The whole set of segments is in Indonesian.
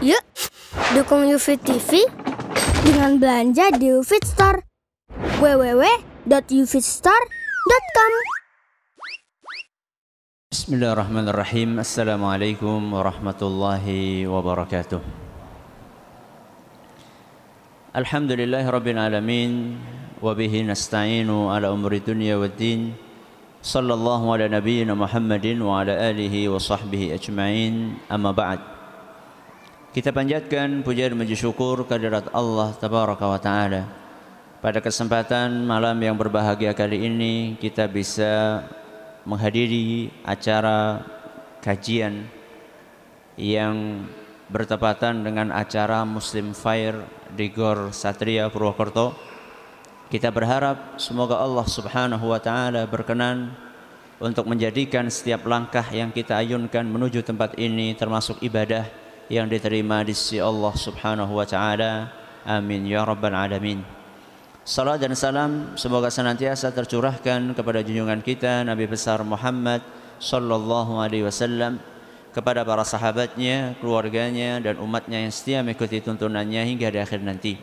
Yuk, dukung UFIT TV dengan belanja di UFIT Store. www.ufitstore.com. Bismillahirrahmanirrahim. Assalamualaikum warahmatullahi wabarakatuh. Alhamdulillahirabbil alamin wa bihi nasta'inu ala umuri dunya waddin. Sallallahu ala nabiyyina Muhammadin wa ala alihi wa sahbihi ajma'in. Amma ba'd. Kita panjatkan puja dan puji syukur kehadirat Allah tabaraka wa taala. Pada kesempatan malam yang berbahagia kali ini kita bisa menghadiri acara kajian yang bertepatan dengan acara Muslim Fair di Gor Satria Purwokerto. Kita berharap semoga Allah Subhanahu wa taala berkenan untuk menjadikan setiap langkah yang kita ayunkan menuju tempat ini termasuk ibadah yang diterima di sisi Allah Subhanahu wa taala. Amin ya rabbal alamin. Salam dan salam semoga senantiasa tercurahkan kepada junjungan kita Nabi besar Muhammad sallallahu alaihi wasallam, kepada para sahabatnya, keluarganya dan umatnya yang setia mengikuti tuntunannya hingga di akhir nanti.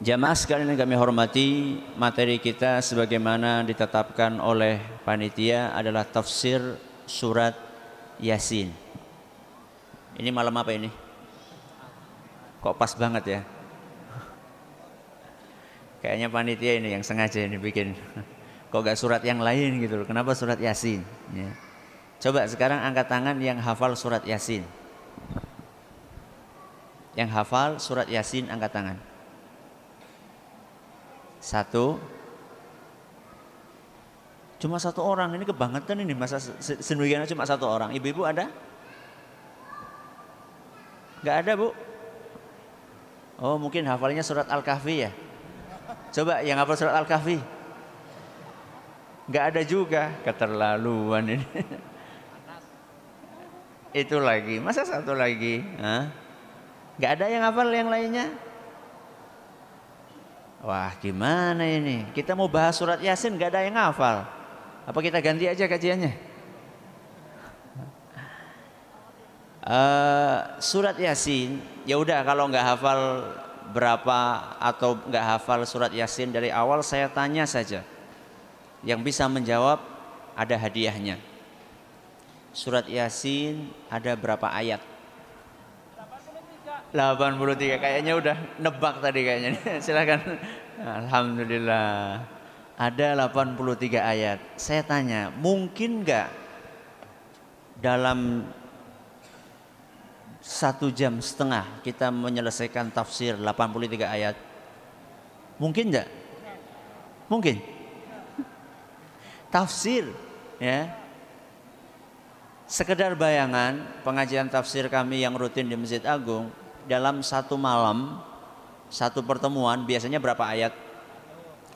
Jamaah sekalian yang kami hormati, materi kita sebagaimana ditetapkan oleh panitia adalah tafsir surat Yasin. Ini malam apa ini? Kok pas banget ya? Kayaknya panitia ini yang sengaja ini bikin. Kok gak surat yang lain gitu loh. Kenapa surat Yasin? Ya. Coba sekarang angkat tangan yang hafal surat Yasin. Yang hafal surat Yasin angkat tangan. Satu. Cuma satu orang, ini kebangetan ini. Masa sendirian cuma satu orang. Ibu-ibu ada? Gak ada, Bu? Oh, mungkin hafalnya surat Al-Kahfi ya? Coba yang hafal surat Al-Kahfi. Gak ada juga. Keterlaluan ini. Itu lagi. Masa satu lagi? Hah? Gak ada yang hafal yang lainnya? Wah, gimana ini? Kita mau bahas surat Yasin gak ada yang hafal. Apa kita ganti aja kajiannya? Surat Yasin, ya udah kalau nggak hafal berapa atau nggak hafal surat Yasin dari awal saya tanya saja. Yang bisa menjawab ada hadiahnya. Surat Yasin ada berapa ayat? 83. Kayaknya udah nebak tadi kayaknya. Silakan. Alhamdulillah. Ada 83 ayat. Saya tanya, mungkin nggak dalam 1,5 jam kita menyelesaikan tafsir 83 ayat? Mungkin enggak? Mungkin. Tafsir ya. Sekedar bayangan pengajian tafsir kami yang rutin di Masjid Agung, dalam satu malam, satu pertemuan biasanya berapa ayat?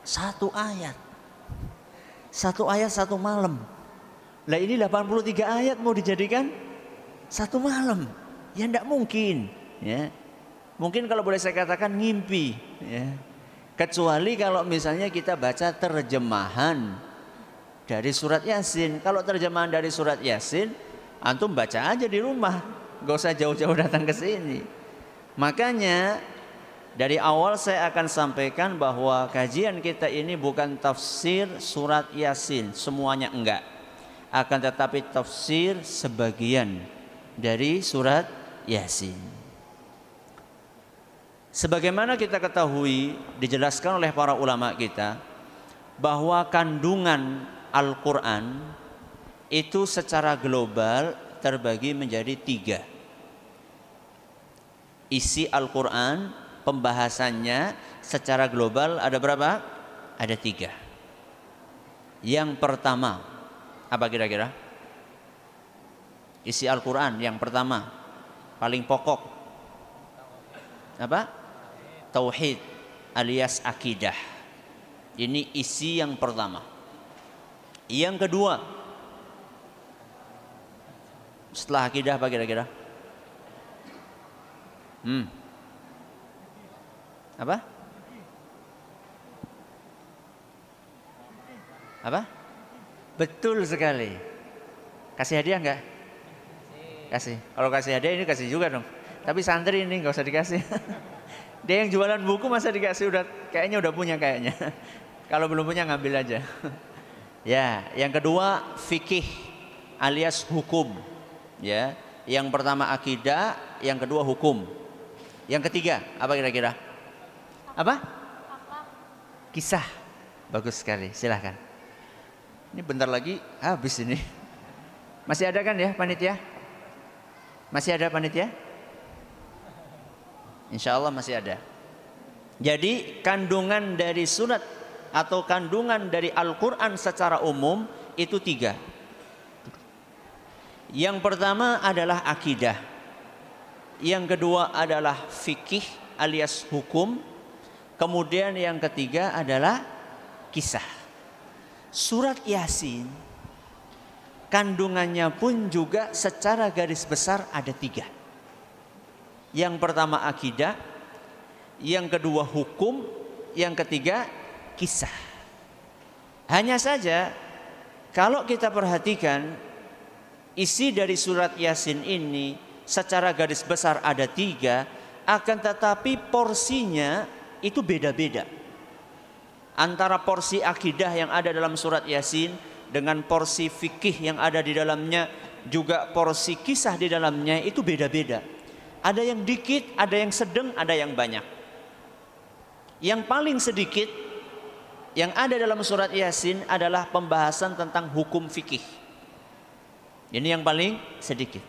1 ayat. 1 ayat 1 malam. Lah ini 83 ayat mau dijadikan 1 malam. Ya tidak mungkin, ya. Mungkin kalau boleh saya katakan ngimpi, ya. Kecuali kalau misalnya kita baca terjemahan dari surat Yasin. Kalau terjemahan dari surat Yasin, antum baca aja di rumah, gak usah jauh-jauh datang ke sini. Makanya dari awal saya akan sampaikan bahwa kajian kita ini bukan tafsir surat Yasin, semuanya enggak. Akan tetapi tafsir sebagian dari surat Yasin. Sebagaimana kita ketahui, dijelaskan oleh para ulama kita bahwa kandungan Al-Quran itu secara global terbagi menjadi 3. Isi Al-Quran, pembahasannya secara global ada berapa? Ada 3. Yang pertama, apa kira-kira? Isi Al-Quran yang pertama, paling pokok, apa? Tauhid alias akidah. Ini isi yang pertama. Yang kedua, setelah akidah apa kira-kira? Apa? Apa? Betul sekali. Kasih hadiah enggak? Kasih. Kalau kasih hadiah ini kasih juga dong. Tapi santri ini nggak usah dikasih. Dia yang jualan buku masa dikasih, kayaknya udah punya kayaknya. Kalau belum punya ngambil aja. Ya, yang kedua fikih alias hukum. Ya, yang pertama akidah, yang kedua hukum. Yang ketiga apa kira-kira? Apa? Kisah. Bagus sekali, silahkan. Ini bentar lagi habis ini. Masih ada kan ya panitia? Masih ada panitia? Insya Allah masih ada. Jadi kandungan dari surat atau kandungan dari Al-Quran secara umum itu 3. Yang pertama adalah akidah. Yang kedua adalah fikih alias hukum. Kemudian yang ketiga adalah kisah. Surat Yasin kandungannya pun juga secara garis besar ada 3. Yang pertama akidah, yang kedua hukum, yang ketiga kisah. Hanya saja kalau kita perhatikan isi dari surat Yasin ini secara garis besar ada 3, akan tetapi porsinya itu beda-beda. Antara porsi akidah yang ada dalam surat Yasin dengan porsi fikih yang ada di dalamnya, juga porsi kisah di dalamnya itu beda-beda. Ada yang dikit, ada yang sedang, ada yang banyak. Yang paling sedikit yang ada dalam surat Yasin adalah pembahasan tentang hukum fikih. Ini yang paling sedikit.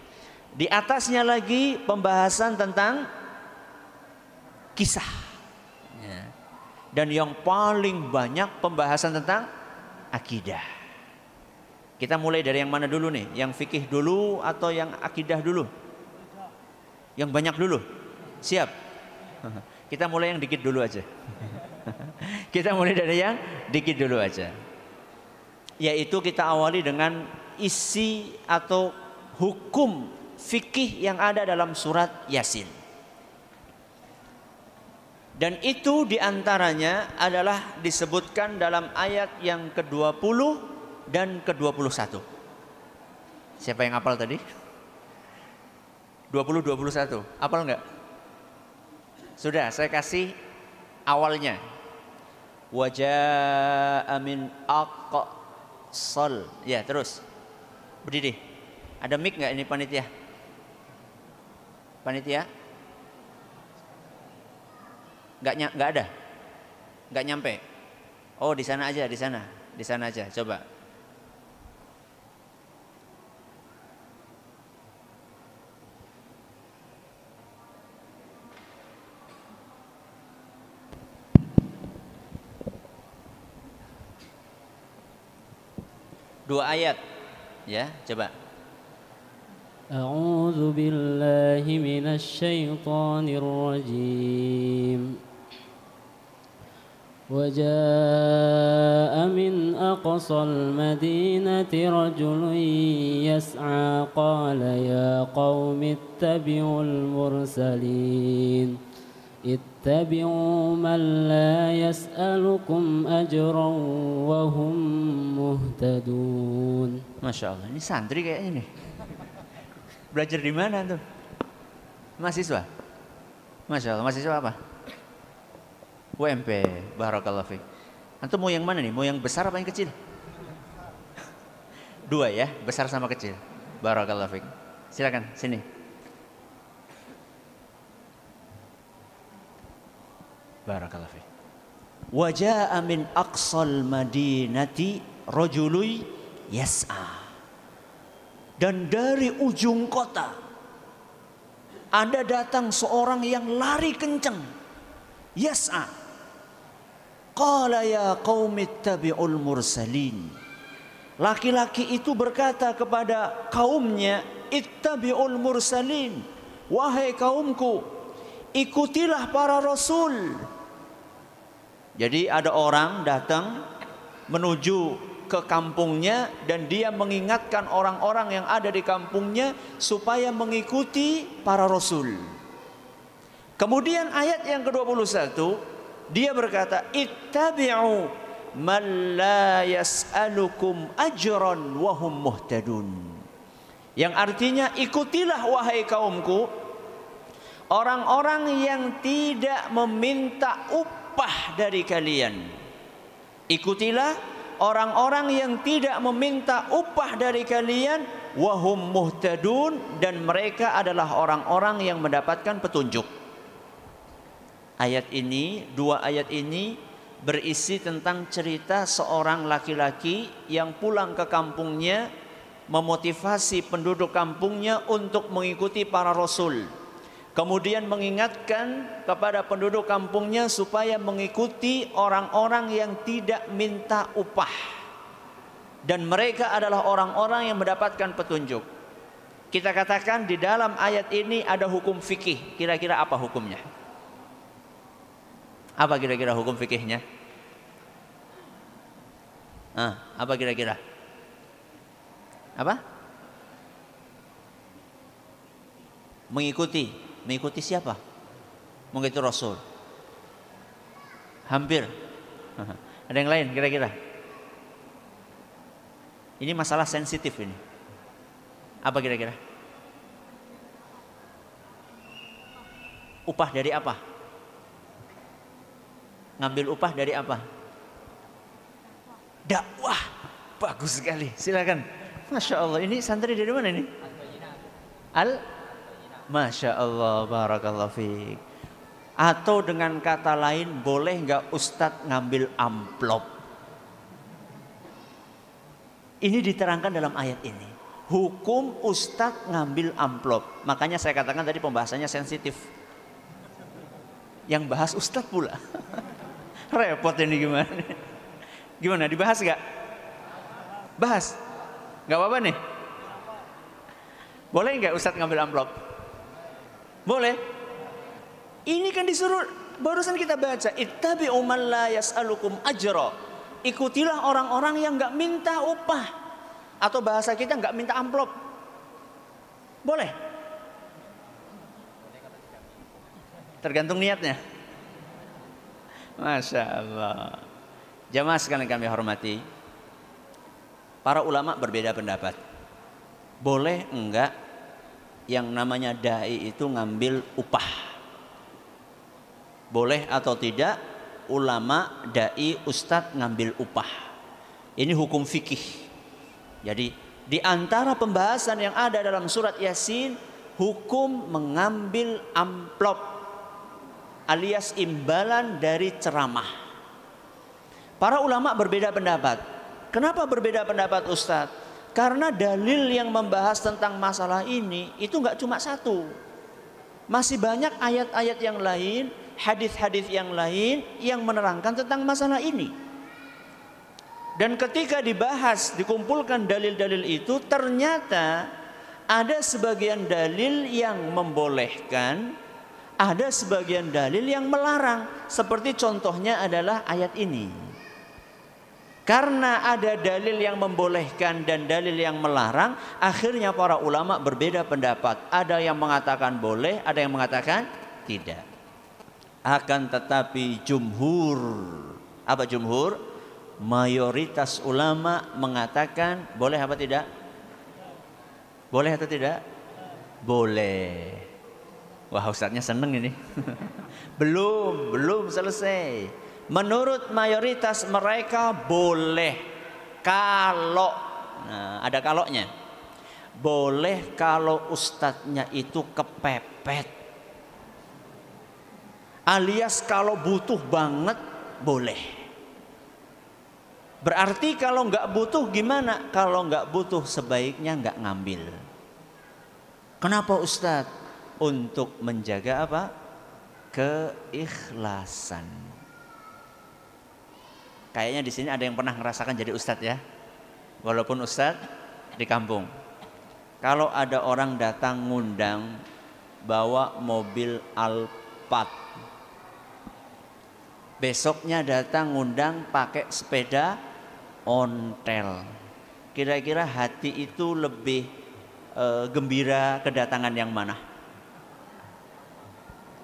Di atasnya lagi pembahasan tentang kisah. Dan yang paling banyak pembahasan tentang akidah. Kita mulai dari yang mana dulu nih? Yang fikih dulu atau yang akidah dulu? Yang banyak dulu. Siap. Kita mulai yang dikit dulu aja. Kita mulai dari yang dikit dulu aja. Yaitu kita awali dengan isi atau hukum fikih yang ada dalam surat Yasin. Dan itu diantaranya adalah disebutkan dalam ayat yang ke-20 dan ke-21. Siapa yang hafal tadi? 20-21, hafal enggak? Sudah, saya kasih awalnya. Waja'a min aqsal. Ya, terus. Berdiri. Ada mic enggak ini panitia? Panitia? Enggak ada. Enggak nyampe. Oh, di sana aja, di sana. Di sana aja, coba. Dua ayat, ya, coba. A'udzu billahi minasy syaithanir rajim. Waja'a min aqsal madinati rajulun yas'a qala ya qaumi ittabi'ul mursalin. Ittabi'u man la yas'alukum ajran wa hum muhtadun. Masya Allah, ini santri kayaknya nih. Belajar di mana tuh? Mahasiswa? Masya Allah, mahasiswa apa? UMP, barakallahu fiik. Antum mau yang mana nih? Mau yang besar apa yang kecil? Dua ya, besar sama kecil. Barakallahu fiik. Silakan, sini. Barakallahu fiik. Waja'a min aqsal madinati rajulun yas'a. Dan dari ujung kota ada datang seorang yang lari kencang. Yas'a. Qala ya qaumi ittabi'ul mursalin. Laki-laki itu berkata kepada kaumnya, ittabi'ul mursalin. Wahai kaumku, ikutilah para rasul. Jadi ada orang datang menuju ke kampungnya dan dia mengingatkan orang-orang yang ada di kampungnya supaya mengikuti para rasul. Kemudian ayat yang ke-21 dia berkata, ittabi'u man la yas'alukum ajran wa hum muhtadun. Yang artinya ikutilah wahai kaumku orang-orang yang tidak meminta upah dari kalian. Ikutilah orang-orang yang tidak meminta upah dari kalian, wahum muhtadun, dan mereka adalah orang-orang yang mendapatkan petunjuk. Ayat ini, dua ayat ini berisi tentang cerita seorang laki-laki yang pulang ke kampungnya, memotivasi penduduk kampungnya untuk mengikuti para rasul. Kemudian mengingatkan kepada penduduk kampungnya supaya mengikuti orang-orang yang tidak minta upah. Dan mereka adalah orang-orang yang mendapatkan petunjuk. Kita katakan di dalam ayat ini ada hukum fikih. Kira-kira apa hukumnya? Apa kira-kira hukum fikihnya? Apa kira-kira? Apa? Mengikuti siapa? Mengikuti Rasul. Hampir. Ada yang lain kira-kira? Ini masalah sensitif ini. Apa kira-kira? Upah dari apa? Ngambil upah dari apa? Dakwah. Bagus sekali. Silakan. Masya Allah. Ini santri dari mana ini? Masya Allah, barakallahu fiik. Atau dengan kata lain, boleh nggak Ustadz ngambil amplop? Ini diterangkan dalam ayat ini. Hukum Ustadz ngambil amplop. Makanya saya katakan tadi pembahasannya sensitif. Yang bahas Ustadz pula. Repot ini gimana? Gimana, dibahas nggak? Bahas? Nggak apa-apa nih? Boleh nggak Ustadz ngambil amplop? Boleh. Ini kan disuruh, barusan kita baca, ittabi'u man la yas'alukum ajra. Ikutilah orang-orang yang enggak minta upah. Atau bahasa kita enggak minta amplop. Boleh? Tergantung niatnya. Masya Allah. Jamaah sekalian kami hormati, para ulama berbeda pendapat. Boleh enggak yang namanya dai itu ngambil upah? Boleh atau tidak ulama, dai, ustadz ngambil upah? Ini hukum fikih. Jadi di antara pembahasan yang ada dalam surat Yasin, hukum mengambil amplop alias imbalan dari ceramah. Para ulama berbeda pendapat. Kenapa berbeda pendapat Ustadz? Karena dalil yang membahas tentang masalah ini itu enggak cuma satu. Masih banyak ayat-ayat yang lain, hadis-hadis yang lain yang menerangkan tentang masalah ini. Dan ketika dibahas, dikumpulkan dalil-dalil itu, ternyata ada sebagian dalil yang membolehkan, ada sebagian dalil yang melarang. Seperti contohnya adalah ayat ini. Karena ada dalil yang membolehkan dan dalil yang melarang, akhirnya para ulama berbeda pendapat. Ada yang mengatakan boleh, ada yang mengatakan tidak. Akan tetapi jumhur, apa jumhur? Mayoritas ulama mengatakan boleh apa tidak? Boleh atau tidak? Boleh. Wah, ustadznya seneng ini. belum selesai. Menurut mayoritas mereka boleh kalau, ada kaloknya. Boleh kalau ustadznya itu kepepet. Alias kalau butuh banget boleh. Berarti kalau nggak butuh gimana? Kalau nggak butuh sebaiknya nggak ngambil. Kenapa Ustadz? Untuk menjaga apa? Keikhlasan. Kayaknya di sini ada yang pernah merasakan jadi ustadz ya, walaupun ustadz di kampung. Kalau ada orang datang ngundang bawa mobil Alphard, besoknya datang ngundang pakai sepeda ontel, kira-kira hati itu lebih gembira kedatangan yang mana?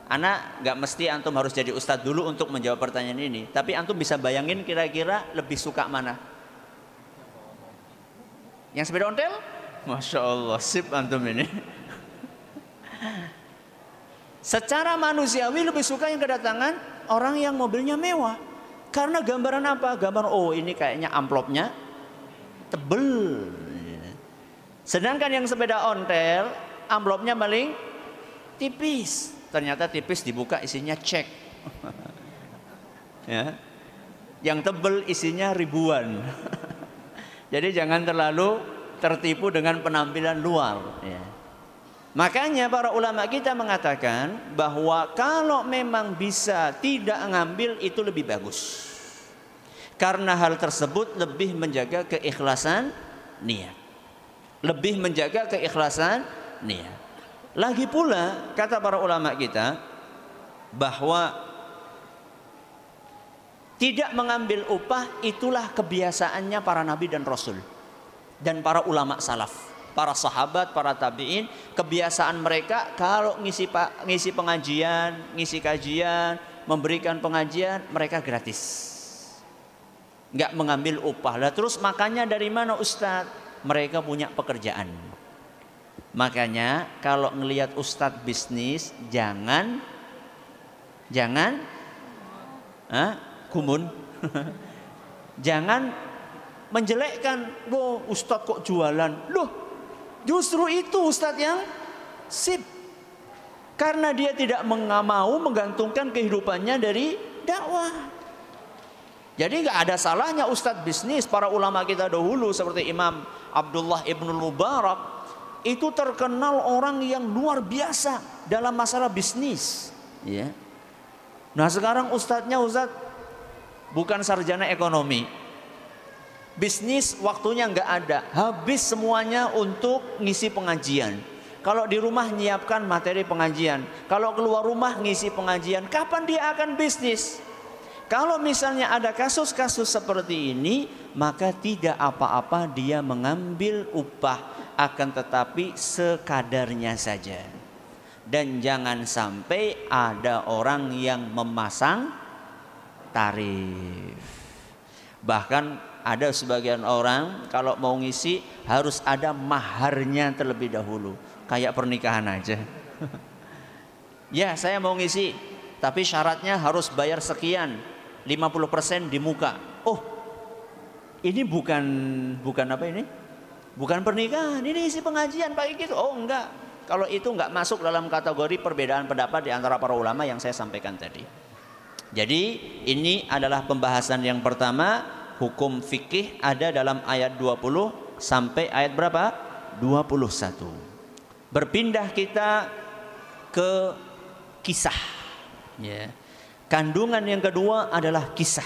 Anak gak mesti antum harus jadi ustadz dulu untuk menjawab pertanyaan ini, tapi antum bisa bayangin kira-kira lebih suka mana? Yang sepeda ontel? Masya Allah, sip antum ini. Secara manusiawi lebih suka yang kedatangan orang yang mobilnya mewah. Karena gambaran apa? Gambar, oh ini kayaknya amplopnya tebel. Sedangkan yang sepeda ontel, amplopnya paling tipis. Ternyata tipis dibuka isinya cek. Ya. Yang tebel isinya ribuan. Jadi jangan terlalu tertipu dengan penampilan luar. Ya. Makanya para ulama kita mengatakan bahwa kalau memang bisa tidak ngambil itu lebih bagus. Karena hal tersebut lebih menjaga keikhlasan niat. Lebih menjaga keikhlasan niat. Lagi pula kata para ulama kita bahwa tidak mengambil upah itulah kebiasaannya para nabi dan rasul dan para ulama salaf. Para sahabat, para tabi'in, kebiasaan mereka kalau ngisi pengajian, ngisi kajian, memberikan pengajian, mereka gratis. Nggak mengambil upah. Lah terus makanya dari mana Ustadz? Mereka punya pekerjaan. Makanya kalau ngelihat Ustadz bisnis, jangan gumun. Jangan menjelekkan, "Loh, Ustadz kok jualan?" Loh, justru itu Ustadz yang sip. Karena dia tidak mau menggantungkan kehidupannya dari dakwah. Jadi nggak ada salahnya Ustadz bisnis. Para ulama kita dahulu seperti Imam Abdullah ibn Mubarak itu terkenal orang yang luar biasa dalam masalah bisnis. Ya. Nah sekarang Ustadznya bukan sarjana ekonomi. Bisnis waktunya nggak ada, habis semuanya untuk ngisi pengajian. Kalau di rumah nyiapkan materi pengajian, kalau keluar rumah ngisi pengajian, kapan dia akan bisnis? Kalau misalnya ada kasus-kasus seperti ini, maka tidak apa-apa dia mengambil upah, akan tetapi sekadarnya saja. Dan jangan sampai ada orang yang memasang tarif. Bahkan ada sebagian orang kalau mau ngisi harus ada maharnya terlebih dahulu. Kayak pernikahan aja. Ya saya mau ngisi, tapi syaratnya harus bayar sekian, 50% di muka. Oh ini bukan apa ini? Bukan pernikahan, ini isi pengajian pakai gitu. Oh enggak, kalau itu enggak masuk dalam kategori perbedaan pendapat di antara para ulama yang saya sampaikan tadi. Jadi ini adalah pembahasan yang pertama. Hukum fikih ada dalam ayat 20 sampai ayat berapa? 21. Berpindah kita ke kisah. Ya. Kandungan yang kedua adalah kisah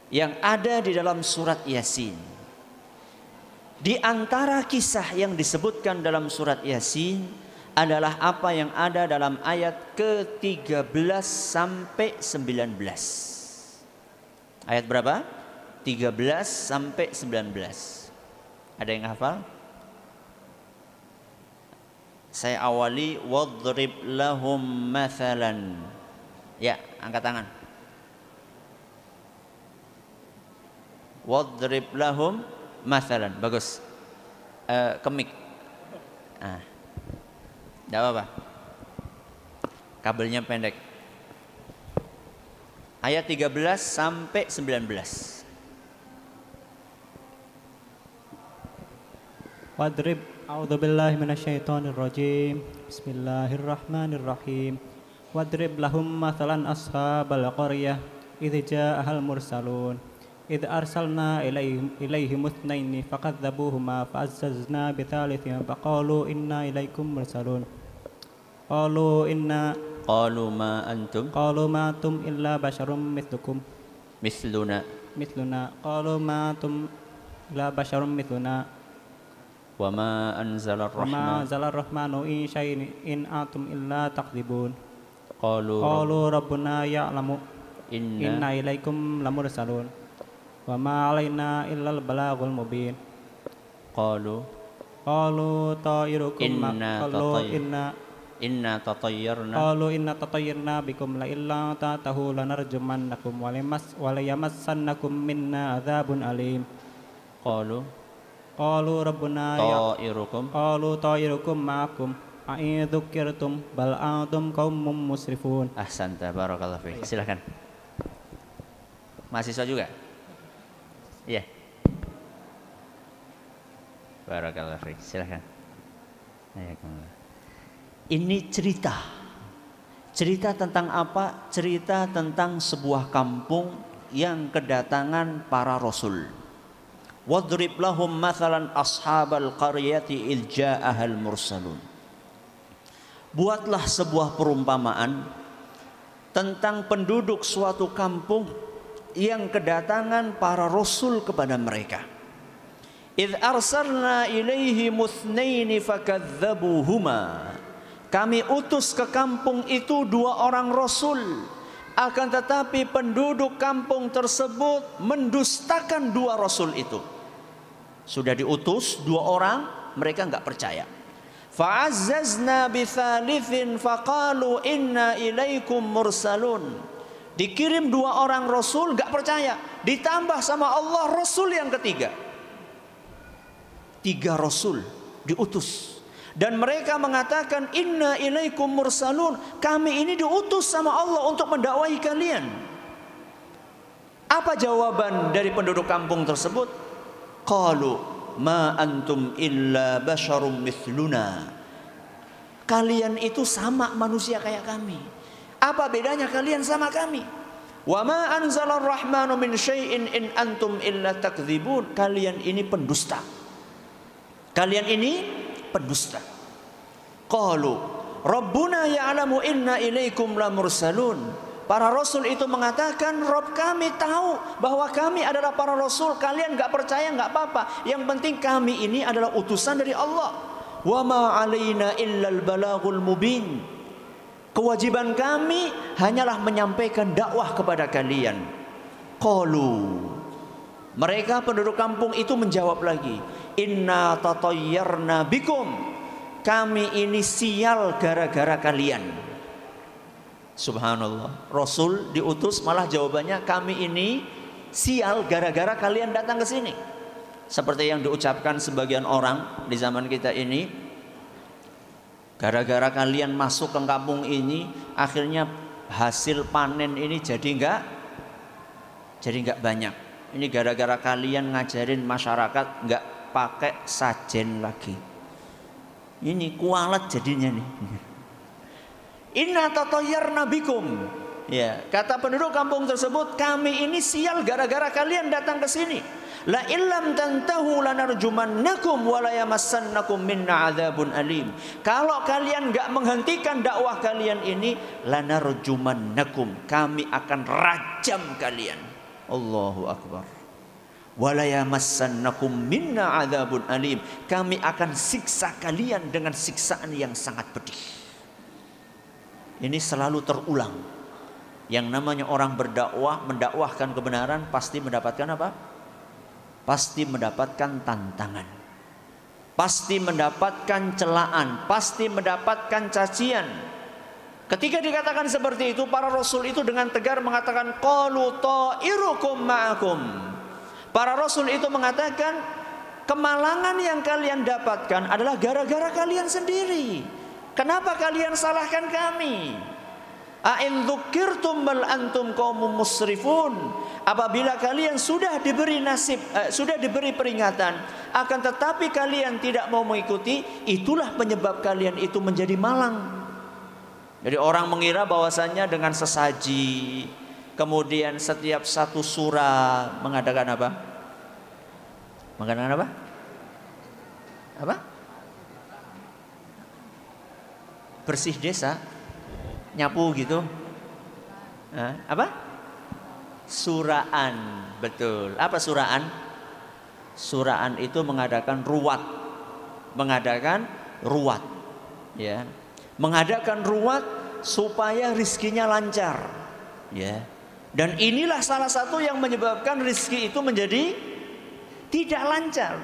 yang ada di dalam surat Yasin. Di antara kisah yang disebutkan dalam surat Yasin adalah apa yang ada dalam ayat ke-13 sampai 19. Ayat berapa? 13 sampai 19. Ada yang hafal? Saya awali wadrib lahum mathalan. Ya, angkat tangan. Wadrib lahum mathalan. Bagus. Kemik. Tidak apa-apa. Kabelnya pendek. Ayat 13 sampai 19. Wadrib a'udzubillahi minasyaitonir rajim. Bismillahirrahmanirrahim. Wadrib lahum mathalan ashabal qaryah idh ja'ahal mursalun idh arsalna ilaihim itsnaini fakadzabuhuma fa'azzazna bitsalitsin faqalu inna ilaikum mursalun qalu ma antum illa basyarum mithluna qalu ma antum illa basyarum mithluna wa ma anzalar rahmanu in syai'in in antum illa takdzibun qalu rabbuna ya'lamu inna ilaikum lamursalun wa ma alaina illal balagul mubin qalu ta'irukum inna tatayyarna bikum la illa ta'tahu lanarjumannakum wa layamassannakum minna adzabun alim qalu rabbuna ta'irukum ma'akum A'idzukkirtum bal antum qaumum musrifun. Ahsanta, barakallahu fiik. Silakan. Mahasiswa juga? Iya. Barakallahu fiik. Silakan. Ini cerita. Cerita tentang apa? Cerita tentang sebuah kampung yang kedatangan para rasul. Wadrib lahum mathalan ashabal qaryati idh ja'ahal mursalun. Buatlah sebuah perumpamaan tentang penduduk suatu kampung yang kedatangan para rasul kepada mereka. Idh arsalna ilaihi muthnaini fakadzabuhuma. Kami utus ke kampung itu 2 orang rasul, akan tetapi penduduk kampung tersebut mendustakan 2 rasul itu. Sudah diutus 2 orang, mereka enggak percaya. Fa'azzazna bithalithin faqalu inna ilaikum mursalun. Dikirim 2 orang rasul enggak percaya, ditambah sama Allah rasul yang ketiga. 3 rasul diutus. Dan mereka mengatakan inna ilaikum mursalun. Kami ini diutus sama Allah untuk mendakwahi kalian. Apa jawaban dari penduduk kampung tersebut? Qalu ma antum illa basyarum mithluna. Kalian itu sama manusia kayak kami. Apa bedanya kalian sama kami? Wa ma anzalar rahmanu min syai'in in antum illa takdzibun. Kalian ini pendusta. Kalian ini pendusta. Qalu rabbuna ya'lamu inna ilaikum lamursalun. Para rasul itu mengatakan, Rabb kami tahu bahwa kami adalah para rasul. Kalian enggak percaya enggak apa-apa. Yang penting kami ini adalah utusan dari Allah. Wa ma 'alaina illal balagul mubin. Kewajiban kami hanyalah menyampaikan dakwah kepada kalian. Qalu. Mereka penduduk kampung itu menjawab lagi, inna tatayyarna bikum. Kami ini sial gara-gara kalian. Subhanallah. Rasul diutus malah jawabannya kami ini sial gara-gara kalian datang ke sini. Seperti yang diucapkan sebagian orang di zaman kita ini, gara-gara kalian masuk ke kampung ini, akhirnya hasil panen ini jadi enggak banyak. Ini gara-gara kalian ngajarin masyarakat enggak pakai sajen lagi. Ini kualat jadinya nih. Inna tatayyarna bikum. Ya, kata penduduk kampung tersebut, kami ini sial gara-gara kalian datang ke sini. La illam tantahu lanarjumannakum wa la yamassannakum minna adzabun alim. Kalau kalian enggak menghentikan dakwah kalian ini, lanarjumannakum. Kami akan rajam kalian. Allahu akbar. Wa la yamassannakum minna adzabun alim. Kami akan siksa kalian dengan siksaan yang sangat pedih. Ini selalu terulang. Yang namanya orang berdakwah, mendakwahkan kebenaran pasti mendapatkan apa? Pasti mendapatkan tantangan. Pasti mendapatkan celaan, pasti mendapatkan cacian. Ketika dikatakan seperti itu, para rasul itu dengan tegar mengatakan qalu ta'irukum ma'akum. Para rasul itu mengatakan kemalangan yang kalian dapatkan adalah gara-gara kalian sendiri. Kenapa kalian salahkan kami? A'in dzukirtum bal antum qaumum musrifun. Apabila kalian sudah diberi nasib, sudah diberi peringatan, akan tetapi kalian tidak mau mengikuti, itulah penyebab kalian itu menjadi malang. Jadi orang mengira bahwasannya dengan sesaji, kemudian setiap satu surah mengadakan apa? Mengadakan apa? Apa? Bersih desa, nyapu gitu. Apa? Suraan, betul. Apa suraan? Suraan itu mengadakan ruwat, ya, mengadakan ruwat supaya rizkinya lancar, ya. Dan inilah salah satu yang menyebabkan rizki itu menjadi tidak lancar.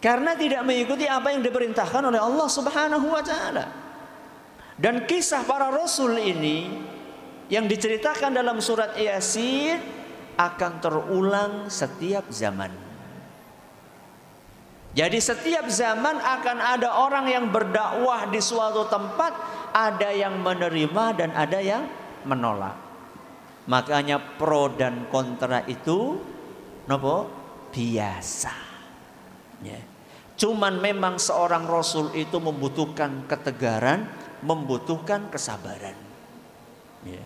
Karena tidak mengikuti apa yang diperintahkan oleh Allah Subhanahu wa taala. Dan kisah para rasul ini yang diceritakan dalam surat Yasin akan terulang setiap zaman. Jadi setiap zaman akan ada orang yang berdakwah di suatu tempat, ada yang menerima dan ada yang menolak. Makanya pro dan kontra itu nopo biasa. Ya. Cuman memang seorang rasul itu membutuhkan ketegaran, membutuhkan kesabaran. Ya.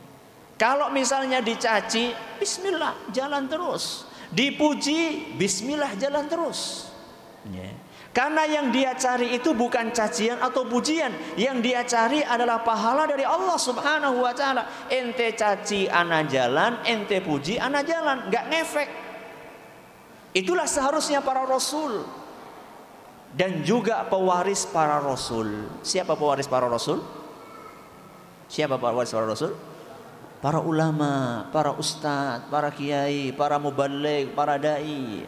Kalau misalnya dicaci, bismillah jalan terus. Dipuji, bismillah jalan terus. Ya. Karena yang dia cari itu bukan cacian atau pujian, yang dia cari adalah pahala dari Allah Subhanahu wa taala. Ente caci ana jalan, ente puji ana jalan, enggak ngefek. Itulah seharusnya para rasul dan juga pewaris para rasul. Siapa pewaris para rasul? Siapa pewaris para rasul? Para ulama, para ustadz, para kiai, para mubaligh, para dai.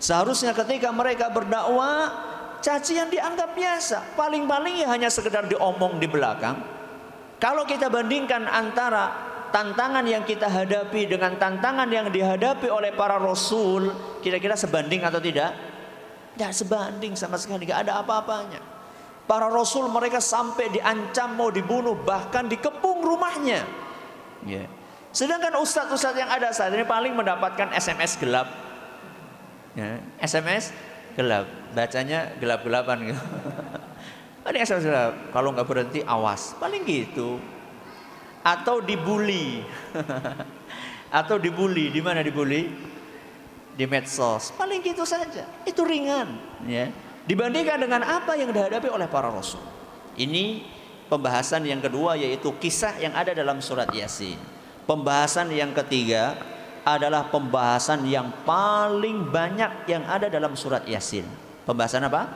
Seharusnya ketika mereka berdakwah, cacian dianggap biasa. Paling-paling ya hanya sekedar diomong di belakang. Kalau kita bandingkan antara tantangan yang kita hadapi dengan tantangan yang dihadapi oleh para rasul, kira-kira sebanding atau tidak? Tidak sebanding sama sekali, tidak ada apa-apanya. Para rasul mereka sampai diancam mau dibunuh, bahkan dikepung rumahnya. Yeah. Sedangkan ustadz-ustadz yang ada saat ini paling mendapatkan SMS gelap. Ya, SMS gelap, bacanya gelap-gelapan gitu. Ada SMS gelap, kalau nggak berhenti awas, paling gitu. Atau dibully, atau dibully, di mana dibully? Di medsos, paling gitu saja. Itu ringan, ya. Dibandingkan dengan apa yang dihadapi oleh para rasul. Ini pembahasan yang kedua, yaitu kisah yang ada dalam surat Yasin. Pembahasan yang ketiga adalah pembahasan yang paling banyak yang ada dalam surat Yasin. Pembahasan apa?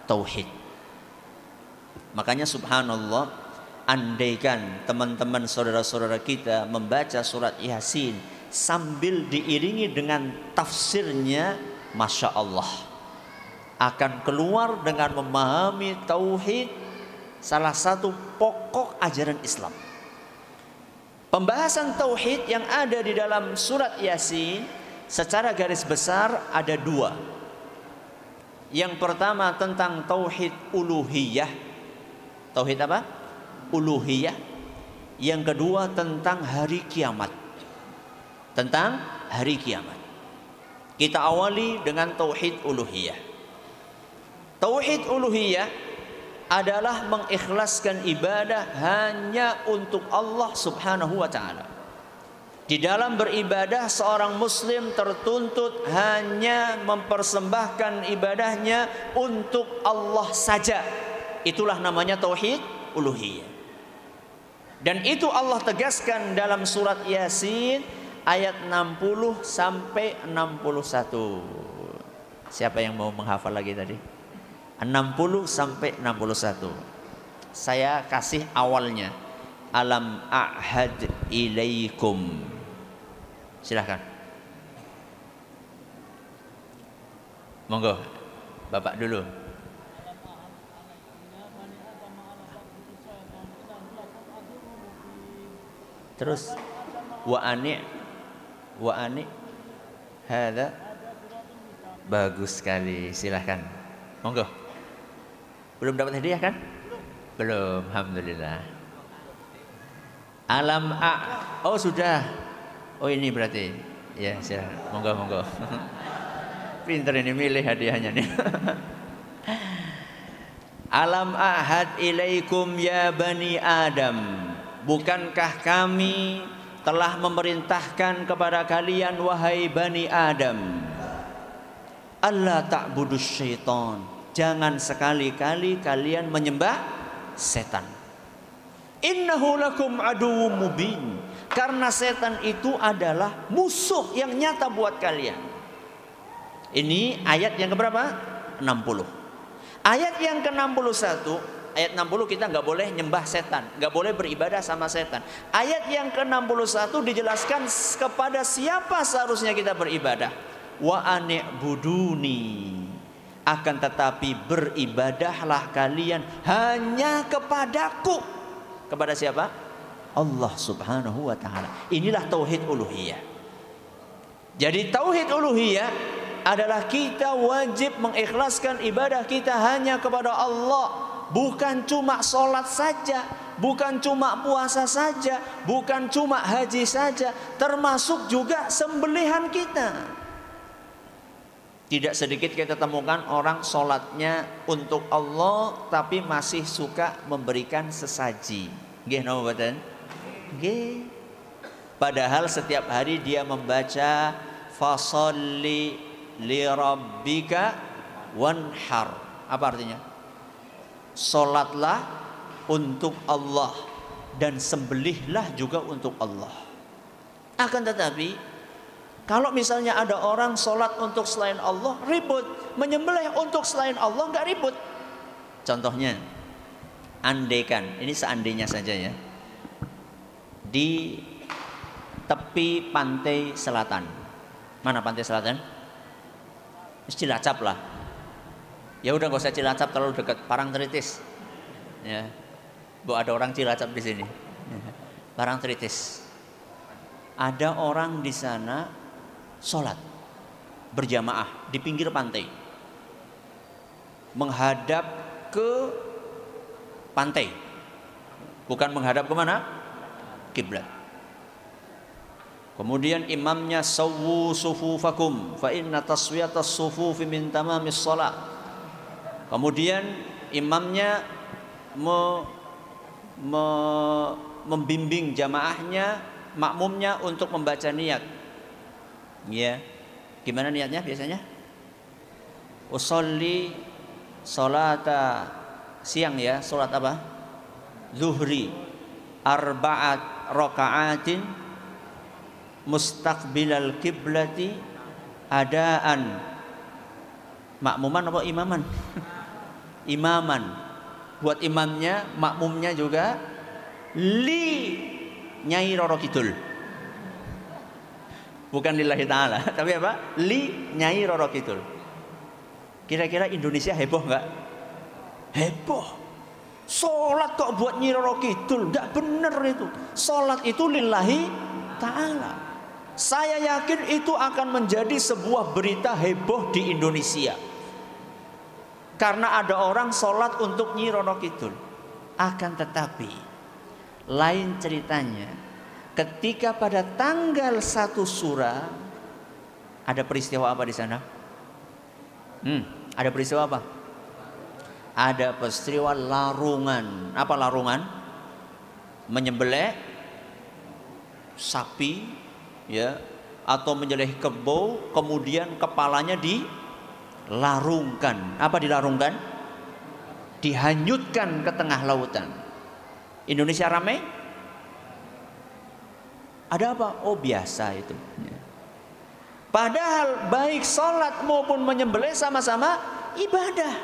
Tauhid. Makanya subhanallah, andaikan teman-teman saudara-saudara kita membaca surat Yasin sambil diiringi dengan tafsirnya, masya Allah, akan keluar dengan memahami tauhid, salah satu pokok ajaran Islam. Pembahasan tauhid yang ada di dalam surat Yasin secara garis besar ada dua. Yang pertama tentang tauhid uluhiyah. Tauhid apa? Uluhiyah. Yang kedua tentang hari kiamat. Tentang hari kiamat. Kita awali dengan tauhid uluhiyah. Tauhid uluhiyah adalah mengikhlaskan ibadah hanya untuk Allah Subhanahu wa taala. Di dalam beribadah seorang muslim tertuntut hanya mempersembahkan ibadahnya untuk Allah saja. Itulah namanya tauhid uluhiyah. Dan itu Allah tegaskan dalam surat Yasin ayat 60 sampai 61. Siapa yang mau menghafal lagi tadi? 60 sampai 61. Saya kasih awalnya. Alam a'had ilaikum. Silakan. Monggo. Bapak dulu. Terus wa ani hada. Bagus sekali. Silakan. Monggo. Belum dapat hadiah kan? Belum, alhamdulillah. Alam a. Oh sudah. Oh ini berarti. Ya, silakan. Monggo. Pinter ini milih hadiahnya nih. Alam ahad ilaikum ya bani Adam. Bukankah kami telah memerintahkan kepada kalian wahai bani Adam, Allah ta'budus syaitan. Jangan sekali-kali kalian menyembah setan. Innahu lakum aduwwum mubin. Karena setan itu adalah musuh yang nyata buat kalian. Ini ayat yang keberapa? 60. Ayat yang ke-61, ayat 60 kita nggak boleh nyembah setan, nggak boleh beribadah sama setan. Ayat yang ke-61 dijelaskan kepada siapa seharusnya kita beribadah. Wa ani'buduni. Akan tetapi beribadahlah kalian hanya kepadaku. Kepada siapa? Allah Subhanahu wa taala. Inilah tauhid uluhiyah. Jadi tauhid uluhiyah adalah kita wajib mengikhlaskan ibadah kita hanya kepada Allah. Bukan cuma sholat saja, bukan cuma puasa saja, bukan cuma haji saja, termasuk juga sembelihan kita. Tidak sedikit kita temukan orang sholatnya untuk Allah tapi masih suka memberikan sesaji. Nggih napa mboten? Nggih. Padahal setiap hari dia membaca fasholli li rabbika wanhar. Apa artinya? Sholatlah untuk Allah dan sembelihlah juga untuk Allah. Akan tetapi kalau misalnya ada orang sholat untuk selain Allah ribut, menyembelih untuk selain Allah nggak ribut. Contohnya, andaikan, ini seandainya saja ya, di tepi pantai selatan. Mana pantai selatan? Cilacap lah. Ya udah nggak usah Cilacap terlalu dekat, Parangtritis. Ya, bu ada orang Cilacap di sini. Parangtritis. Ada orang di sana sholat berjamaah di pinggir pantai, menghadap ke pantai, bukan menghadap kemana? Kiblat. Kemudian imamnya sawwu sufufakum fa inna taswiyatas sufufi min tamamis shalah. Kemudian imamnya membimbing jamaahnya, makmumnya untuk membaca niat. Ya, gimana niatnya biasanya? Usolli salata siang ya, salat apa? Zuhri arba'at raka'atin mustaqbilal kiblati adaan. Makmuman apa imaman? Imaman. Buat imamnya, makmumnya juga li Nyai Roro Kidul. Bukan lillahi ta'ala, tapi apa? Li Nyai Roro Kidul. Kira-kira Indonesia heboh nggak? Heboh. Sholat kok buat Nyai Roro Kidul? Nggak bener itu. Sholat itu lillahi ta'ala. Saya yakin itu akan menjadi sebuah berita heboh di Indonesia. Karena ada orang sholat untuk Nyi Roro Kidul. Akan tetapi lain ceritanya ketika pada tanggal 1 Sura ada peristiwa apa di sana? Ada peristiwa apa? Ada peristiwa larungan. Apa larungan? Menyembelih sapi ya, atau menyembelih kerbau, kemudian kepalanya dilarungkan. Apa dilarungkan? Dihanyutkan ke tengah lautan. Indonesia ramai? Ada apa? Oh biasa itu. Padahal baik sholat maupun menyembelih sama-sama ibadah.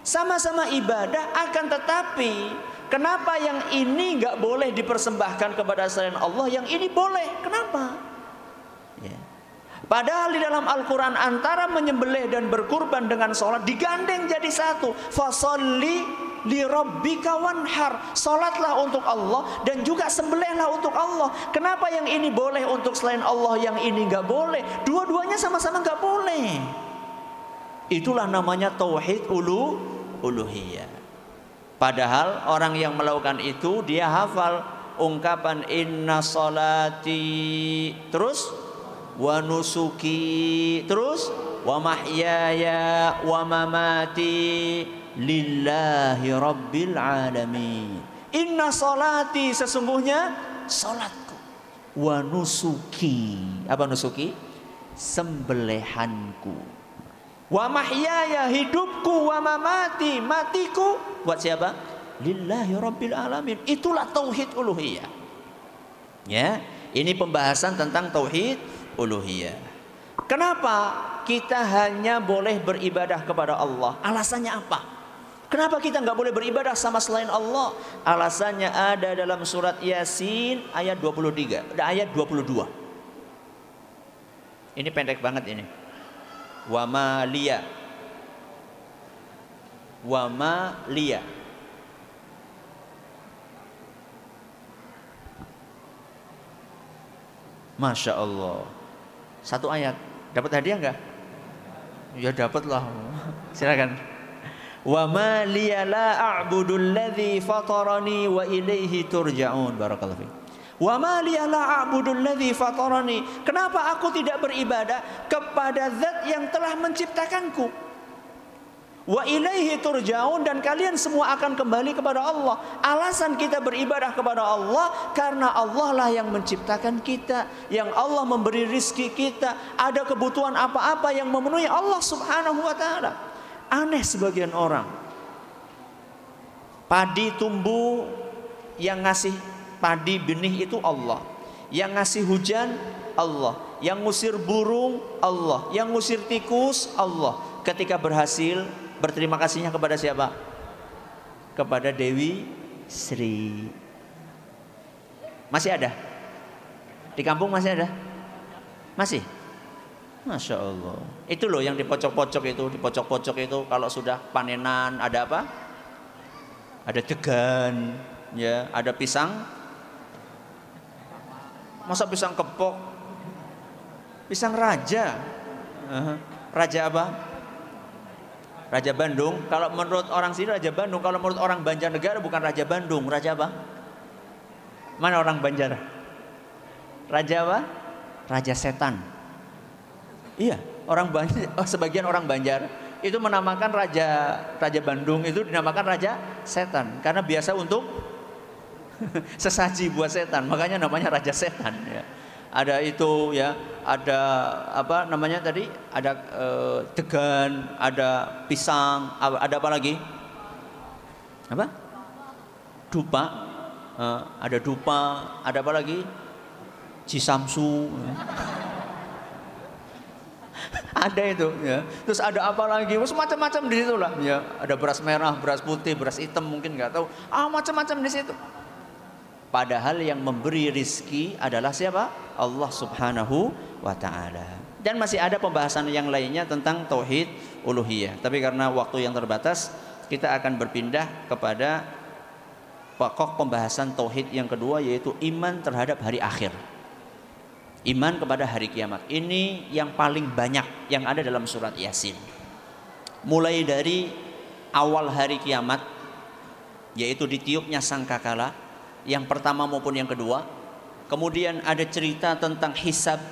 Sama-sama ibadah, akan tetapi kenapa yang ini nggak boleh dipersembahkan kepada selain Allah, yang ini boleh? Kenapa? Ya. Padahal di dalam Al-Quran antara menyembelih dan berkurban dengan sholat digandeng jadi satu. Fasholli li rabbika wanhar. Sholatlah untuk Allah dan juga sembelihlah untuk Allah. Kenapa yang ini boleh untuk selain Allah, yang ini nggak boleh? Dua-duanya sama-sama nggak boleh. Itulah namanya tauhid uluhiyah. Padahal orang yang melakukan itu dia hafal ungkapan inna sholati, terus wa nusuki, terus wa mahyaya wa mamati lillahi rabbil alamin. Inna sholati, sesungguhnya salatku, wa nusuki, apa nusuki? Sembelihanku, wa mahyaya, hidupku, wa mamati, matiku, buat siapa? Lillahi rabbil alamin. Itulah tauhid uluhiyah. Ya, ini pembahasan tentang tauhid uluhiyah. Kenapa kita hanya boleh beribadah kepada Allah? Alasannya apa? Kenapa kita nggak boleh beribadah sama selain Allah? Alasannya ada dalam surat Yasin ayat 23, ayat 22. Ini pendek banget ini. Wa ma liya, wa ma liya. Masya Allah. Satu ayat. Dapat hadiah enggak? Ya dapatlah. Silakan. Wa ma liya la a'budul ladzi fatarani wa ilaihi turja'un. Barakallahu fiik. Wa ma liya la a'budul ladzi fatarani. Kenapa aku tidak beribadah kepada zat yang telah menciptakanku? Wa ilaihi turja'un, dan kalian semua akan kembali kepada Allah. Alasan kita beribadah kepada Allah karena Allah lah yang menciptakan kita, yang Allah memberi rizki kita. Ada kebutuhan apa-apa yang memenuhi Allah Subhanahu wa taala. Aneh sebagian orang. Padi tumbuh, yang ngasih padi benih itu Allah. Yang ngasih hujan Allah. Yang ngusir burung Allah. Yang ngusir tikus Allah. Ketika berhasil, berterima kasihnya kepada siapa? Kepada Dewi Sri. Masih ada? Di kampung masih ada? Masih? Masya Allah. Itu loh yang di pojok-pojok itu. Di pojok-pojok itu kalau sudah panenan ada apa? Ada degan, ya, ada pisang. Masa pisang kepok? Pisang raja. Raja apa? Raja Bandung. Kalau menurut orang sini Raja Bandung. Kalau menurut orang Banjarnegara bukan Raja Bandung. Raja apa? Mana orang Banjar? Raja apa? Raja Setan. Iya, orang Banjar, sebagian orang Banjar itu menamakan Raja Bandung itu dinamakan Raja Setan karena biasa untuk sesaji buat setan. Makanya namanya Raja Setan, ya. Ada itu, ya, ada apa namanya tadi, ada degan, ada pisang, ada apa lagi? Apa? Dupa, ada dupa, ada apa lagi? Cisamsu, ya. Ada itu, ya. Terus ada apa lagi? Macam-macam di situ lah, ya. Ada beras merah, beras putih, beras hitam, mungkin nggak tahu. Macam-macam di situ. Padahal yang memberi rizki adalah siapa? Allah Subhanahu wa ta'ala. Dan masih ada pembahasan yang lainnya tentang tauhid uluhiyah. Tapi karena waktu yang terbatas, kita akan berpindah kepada pokok pembahasan tauhid yang kedua, yaitu iman terhadap hari akhir. Iman kepada hari kiamat. Ini yang paling banyak yang ada dalam surat Yasin. Mulai dari awal hari kiamat, yaitu ditiupnya sangkakala, yang pertama maupun yang kedua. Kemudian ada cerita tentang hisab,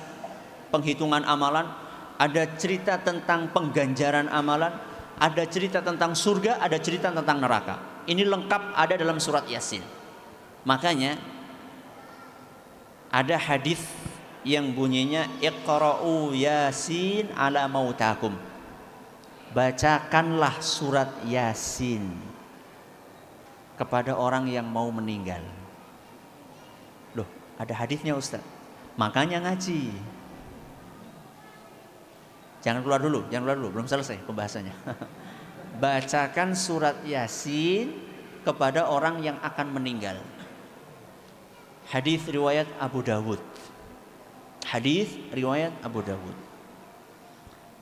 penghitungan amalan. Ada cerita tentang pengganjaran amalan. Ada cerita tentang surga, ada cerita tentang neraka. Ini lengkap ada dalam surat Yasin. Makanya ada hadis yang bunyinya Iqra'u Yasin ala mautakum. Bacakanlah surat Yasin kepada orang yang mau meninggal. Loh, ada hadisnya Ustaz. Makanya ngaji. Jangan keluar dulu, belum selesai pembahasannya. Bacakan surat Yasin kepada orang yang akan meninggal. Hadis riwayat Abu Dawud. Hadis riwayat Abu Dawud.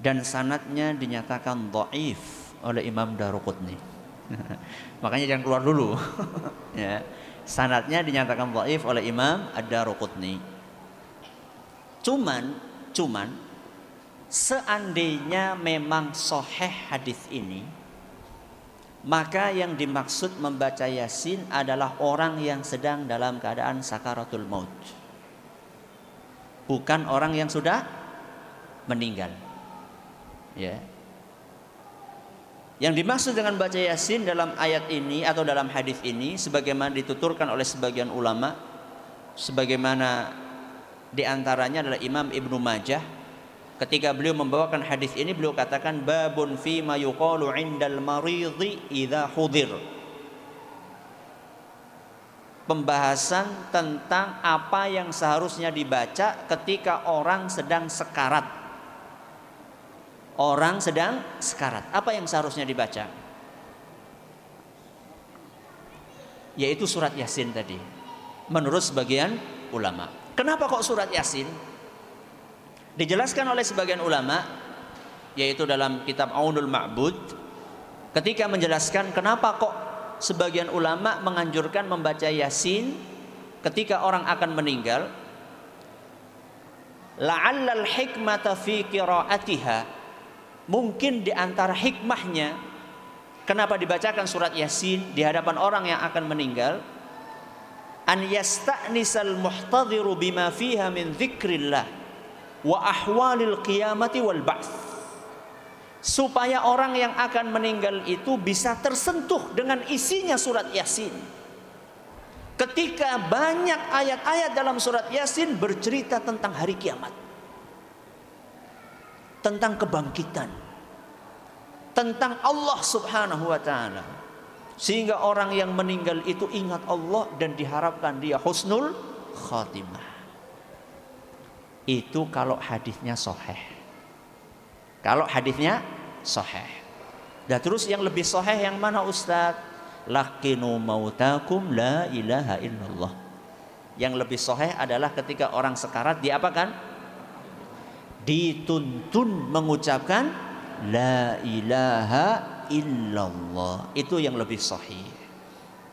Dan sanadnya dinyatakan dhaif oleh Imam Daruqutni. Makanya jangan keluar dulu. Ya. Sanadnya dinyatakan dhaif oleh Imam Ad-Daruqutni. Cuman seandainya memang sahih hadis ini, maka yang dimaksud membaca Yasin adalah orang yang sedang dalam keadaan sakaratul maut, bukan orang yang sudah meninggal. Ya. Yang dimaksud dengan baca Yasin dalam ayat ini atau dalam hadis ini, sebagaimana dituturkan oleh sebagian ulama, sebagaimana diantaranya adalah Imam Ibnu Majah. Ketika beliau membawakan hadis ini, beliau katakan babun fi ma yuqalu 'indal maridhi idza hudir. Pembahasan tentang apa yang seharusnya dibaca ketika orang sedang sekarat. Orang sedang sekarat, apa yang seharusnya dibaca? Yaitu surat Yasin tadi, menurut sebagian ulama. Kenapa kok surat Yasin? Dijelaskan oleh sebagian ulama, yaitu dalam kitab Aunul Ma'bud, ketika menjelaskan kenapa kok sebagian ulama menganjurkan membaca Yasin ketika orang akan meninggal. La'allal hikmata fi qira'atiha, Mungkin di antara hikmahnya kenapa dibacakan surat Yasin di hadapan orang yang akan meninggal, an yasta'nisal muhtadhiru bima fiha min dzikrillah wa ahwalil qiyamati wal ba'ts, supaya orang yang akan meninggal itu bisa tersentuh dengan isinya surat Yasin. Ketika banyak ayat-ayat dalam surat Yasin bercerita tentang hari kiamat, tentang kebangkitan, tentang Allah Subhanahu wa ta'ala, sehingga orang yang meninggal itu ingat Allah dan diharapkan dia husnul khatimah. Itu kalau hadisnya sahih. Kalau hadisnya sahih. Dan terus yang lebih sahih yang mana Ustaz? Laqinu mautakum la ilaha illallah. Yang lebih sahih adalah ketika orang sekarat diapakan? Dituntun mengucapkan la ilaha illallah. Itu yang lebih sahih.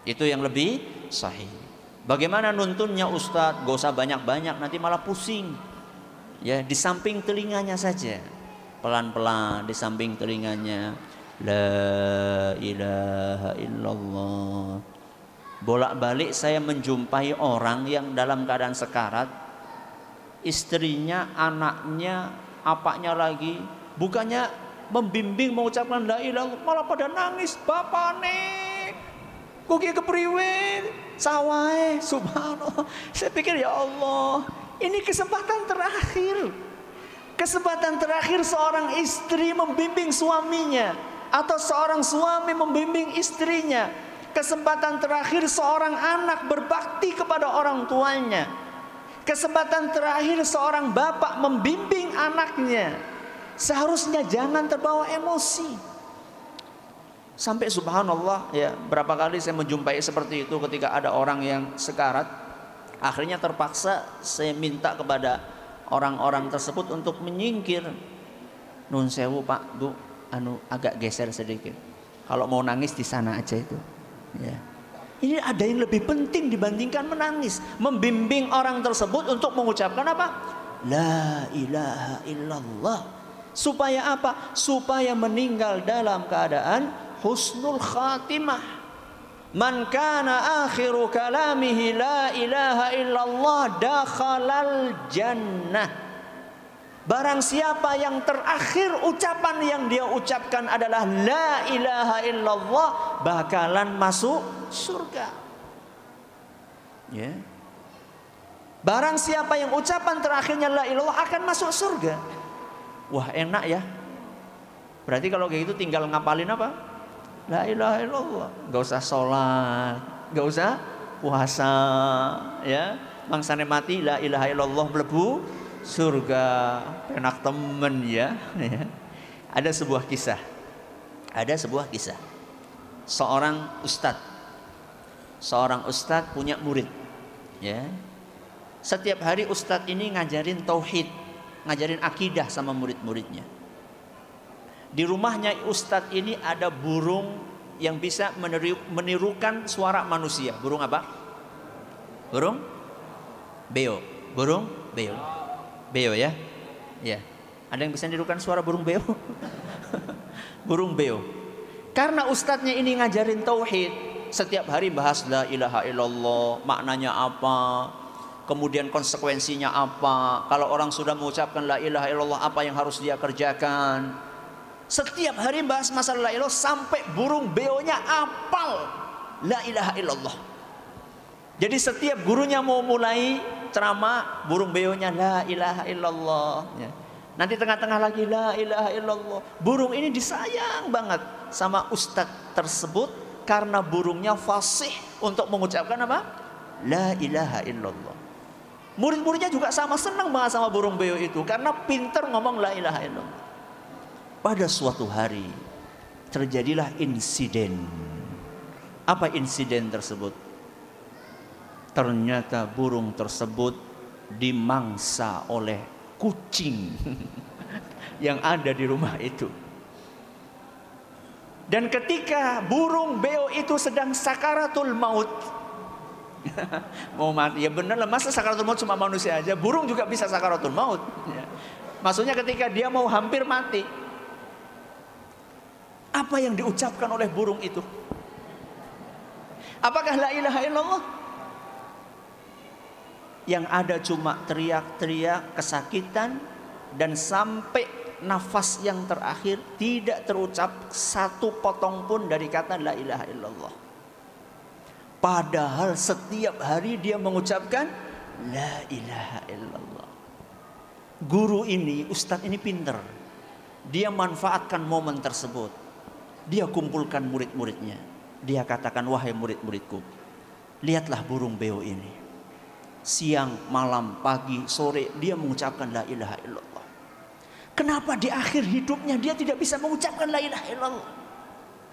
Itu yang lebih sahih. Bagaimana nuntunnya Ustadz? Gak usah banyak-banyak, nanti malah pusing. Ya, di samping telinganya saja, pelan-pelan di samping telinganya, la ilaha illallah. Bolak-balik saya menjumpai orang yang dalam keadaan sekarat, istrinya, anaknya, apaknya lagi, bukannya membimbing mengucapkan la ilaha illallah, malah pada nangis. Bapak nih, kuki kepriwe, sawai, subhanallah. Saya pikir ya Allah, ini kesempatan terakhir. Kesempatan terakhir seorang istri membimbing suaminya, atau seorang suami membimbing istrinya. Kesempatan terakhir seorang anak berbakti kepada orang tuanya. Kesempatan terakhir seorang bapak membimbing anaknya. Seharusnya jangan terbawa emosi. Sampai subhanallah ya, berapa kali saya menjumpai seperti itu ketika ada orang yang sekarat. Akhirnya terpaksa saya minta kepada orang-orang tersebut untuk menyingkir. Nun sewu Pak, Bu, agak geser sedikit. Kalau mau nangis di sana aja itu. Ya. Ini ada yang lebih penting dibandingkan menangis. Membimbing orang tersebut untuk mengucapkan apa? La ilaha illallah. Supaya apa? Supaya meninggal dalam keadaan husnul khatimah. Man kana akhiru kalamihi la ilaha illallah dakhalal jannah. Barang siapa yang terakhir ucapan yang dia ucapkan adalah la ilaha illallah, bakalan masuk surga. Ya. Barang siapa yang ucapan terakhirnya la ilallah akan masuk surga. Wah, enak ya. Berarti kalau kayak gitu tinggal ngapalin apa? La ilaha illallah. Gak usah sholat, gak usah puasa, ya. Mangsane mati la ilaha illallah mlebu surga. Enak temen ya. Ada sebuah kisah. Seorang ustadz punya murid, ya. Setiap hari ustadz ini ngajarin tauhid, ngajarin akidah sama murid-muridnya. Di rumahnya ustadz ini ada burung yang bisa menirukan suara manusia. Burung apa? Burung beo. Burung beo. Beo ya? Ya. Ada yang bisa menirukan suara burung beo? Burung beo. Karena ustadznya ini ngajarin tauhid, setiap hari bahas la ilaha illallah, maknanya apa, kemudian konsekuensinya apa, kalau orang sudah mengucapkan la ilaha illallah apa yang harus dia kerjakan. Setiap hari bahas masalah la ilallah sampai burung beonya apal la ilaha illallah. Jadi setiap gurunya mau mulai ceramah, burung beonya la ilaha illallah, ya. Nanti tengah-tengah lagi la ilaha illallah. Burung ini disayang banget sama ustadz tersebut karena burungnya fasih untuk mengucapkan apa? La ilaha illallah. Murid-muridnya juga sama senang banget sama burung beo itu karena pinter ngomong la ilaha illallah. Pada suatu hari terjadilah insiden. Apa insiden tersebut? Ternyata burung tersebut dimangsa oleh kucing yang ada di rumah itu. Dan ketika burung beo itu sedang sakaratul maut, mau mati, ya benar lah, masa sakaratul maut cuma manusia aja, burung juga bisa sakaratul maut, ya. Maksudnya ketika dia mau hampir mati, Apa yang diucapkan oleh burung itu? Apakah la ilaha illallah? Yang ada cuma teriak-teriak kesakitan, dan sampai nafas yang terakhir tidak terucap satu potong pun dari kata la ilaha illallah. Padahal setiap hari dia mengucapkan la ilaha illallah. Guru ini, ustadz ini pinter. Dia manfaatkan momen tersebut. Dia kumpulkan murid-muridnya. Dia katakan, wahai murid-muridku, lihatlah burung beo ini. Siang, malam, pagi, sore dia mengucapkan la ilaha illallah. Kenapa di akhir hidupnya dia tidak bisa mengucapkan la ilaha illallah?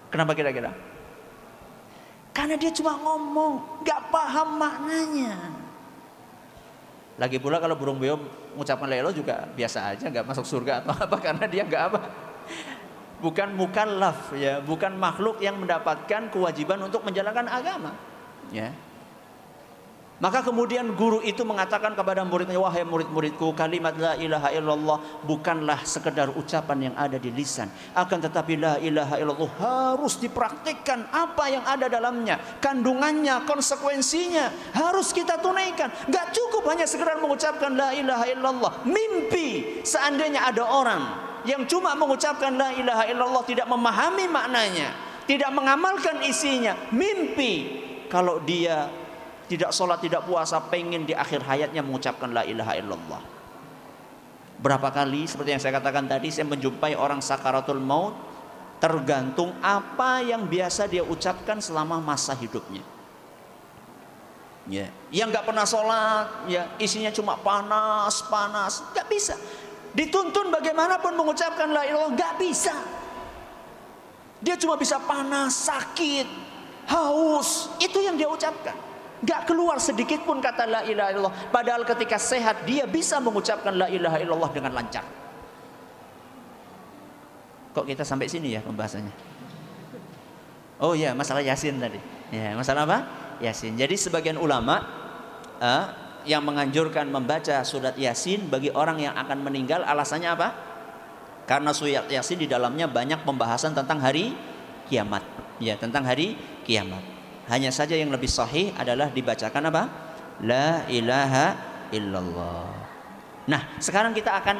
Kenapa kira-kira? Karena dia cuma ngomong, gak paham maknanya. Lagi pula kalau burung beo mengucapkan la ilaha illallah juga biasa aja, gak masuk surga atau apa, karena dia gak apa, bukan mukallaf, ya, bukan makhluk yang mendapatkan kewajiban untuk menjalankan agama, ya. Maka kemudian guru itu mengatakan kepada muridnya, wahai murid-muridku, kalimat la ilaha illallah bukanlah sekedar ucapan yang ada di lisan, akan tetapi la ilaha illallah harus dipraktikkan. Apa yang ada dalamnya, kandungannya, konsekuensinya harus kita tunaikan. Gak cukup hanya sekedar mengucapkan la ilaha illallah. Mimpi seandainya ada orang yang cuma mengucapkan la ilaha illallah, tidak memahami maknanya, tidak mengamalkan isinya, mimpi kalau dia tidak sholat, tidak puasa, pengen di akhir hayatnya mengucapkan la ilaha illallah. Berapa kali seperti yang saya katakan tadi, saya menjumpai orang sakaratul maut, tergantung apa yang biasa dia ucapkan selama masa hidupnya, ya. Yang gak pernah sholat, ya, isinya cuma panas, gak bisa. Dituntun bagaimanapun mengucapkan la ilaha illallah, gak bisa. Dia cuma bisa panas, sakit, haus, itu yang dia ucapkan. Gak keluar sedikit pun kata la ilaha illallah. Padahal ketika sehat dia bisa mengucapkan la ilaha illallah dengan lancar. Kok kita sampai sini ya pembahasannya? Oh ya, masalah Yasin tadi. Ya, masalah apa? Yasin. Jadi sebagian ulama yang menganjurkan membaca surat Yasin bagi orang yang akan meninggal, alasannya apa? Karena surat Yasin di dalamnya banyak pembahasan tentang hari kiamat. Ya, tentang hari kiamat. Hanya saja yang lebih sahih adalah dibacakan apa? La ilaha illallah. Nah, sekarang kita akan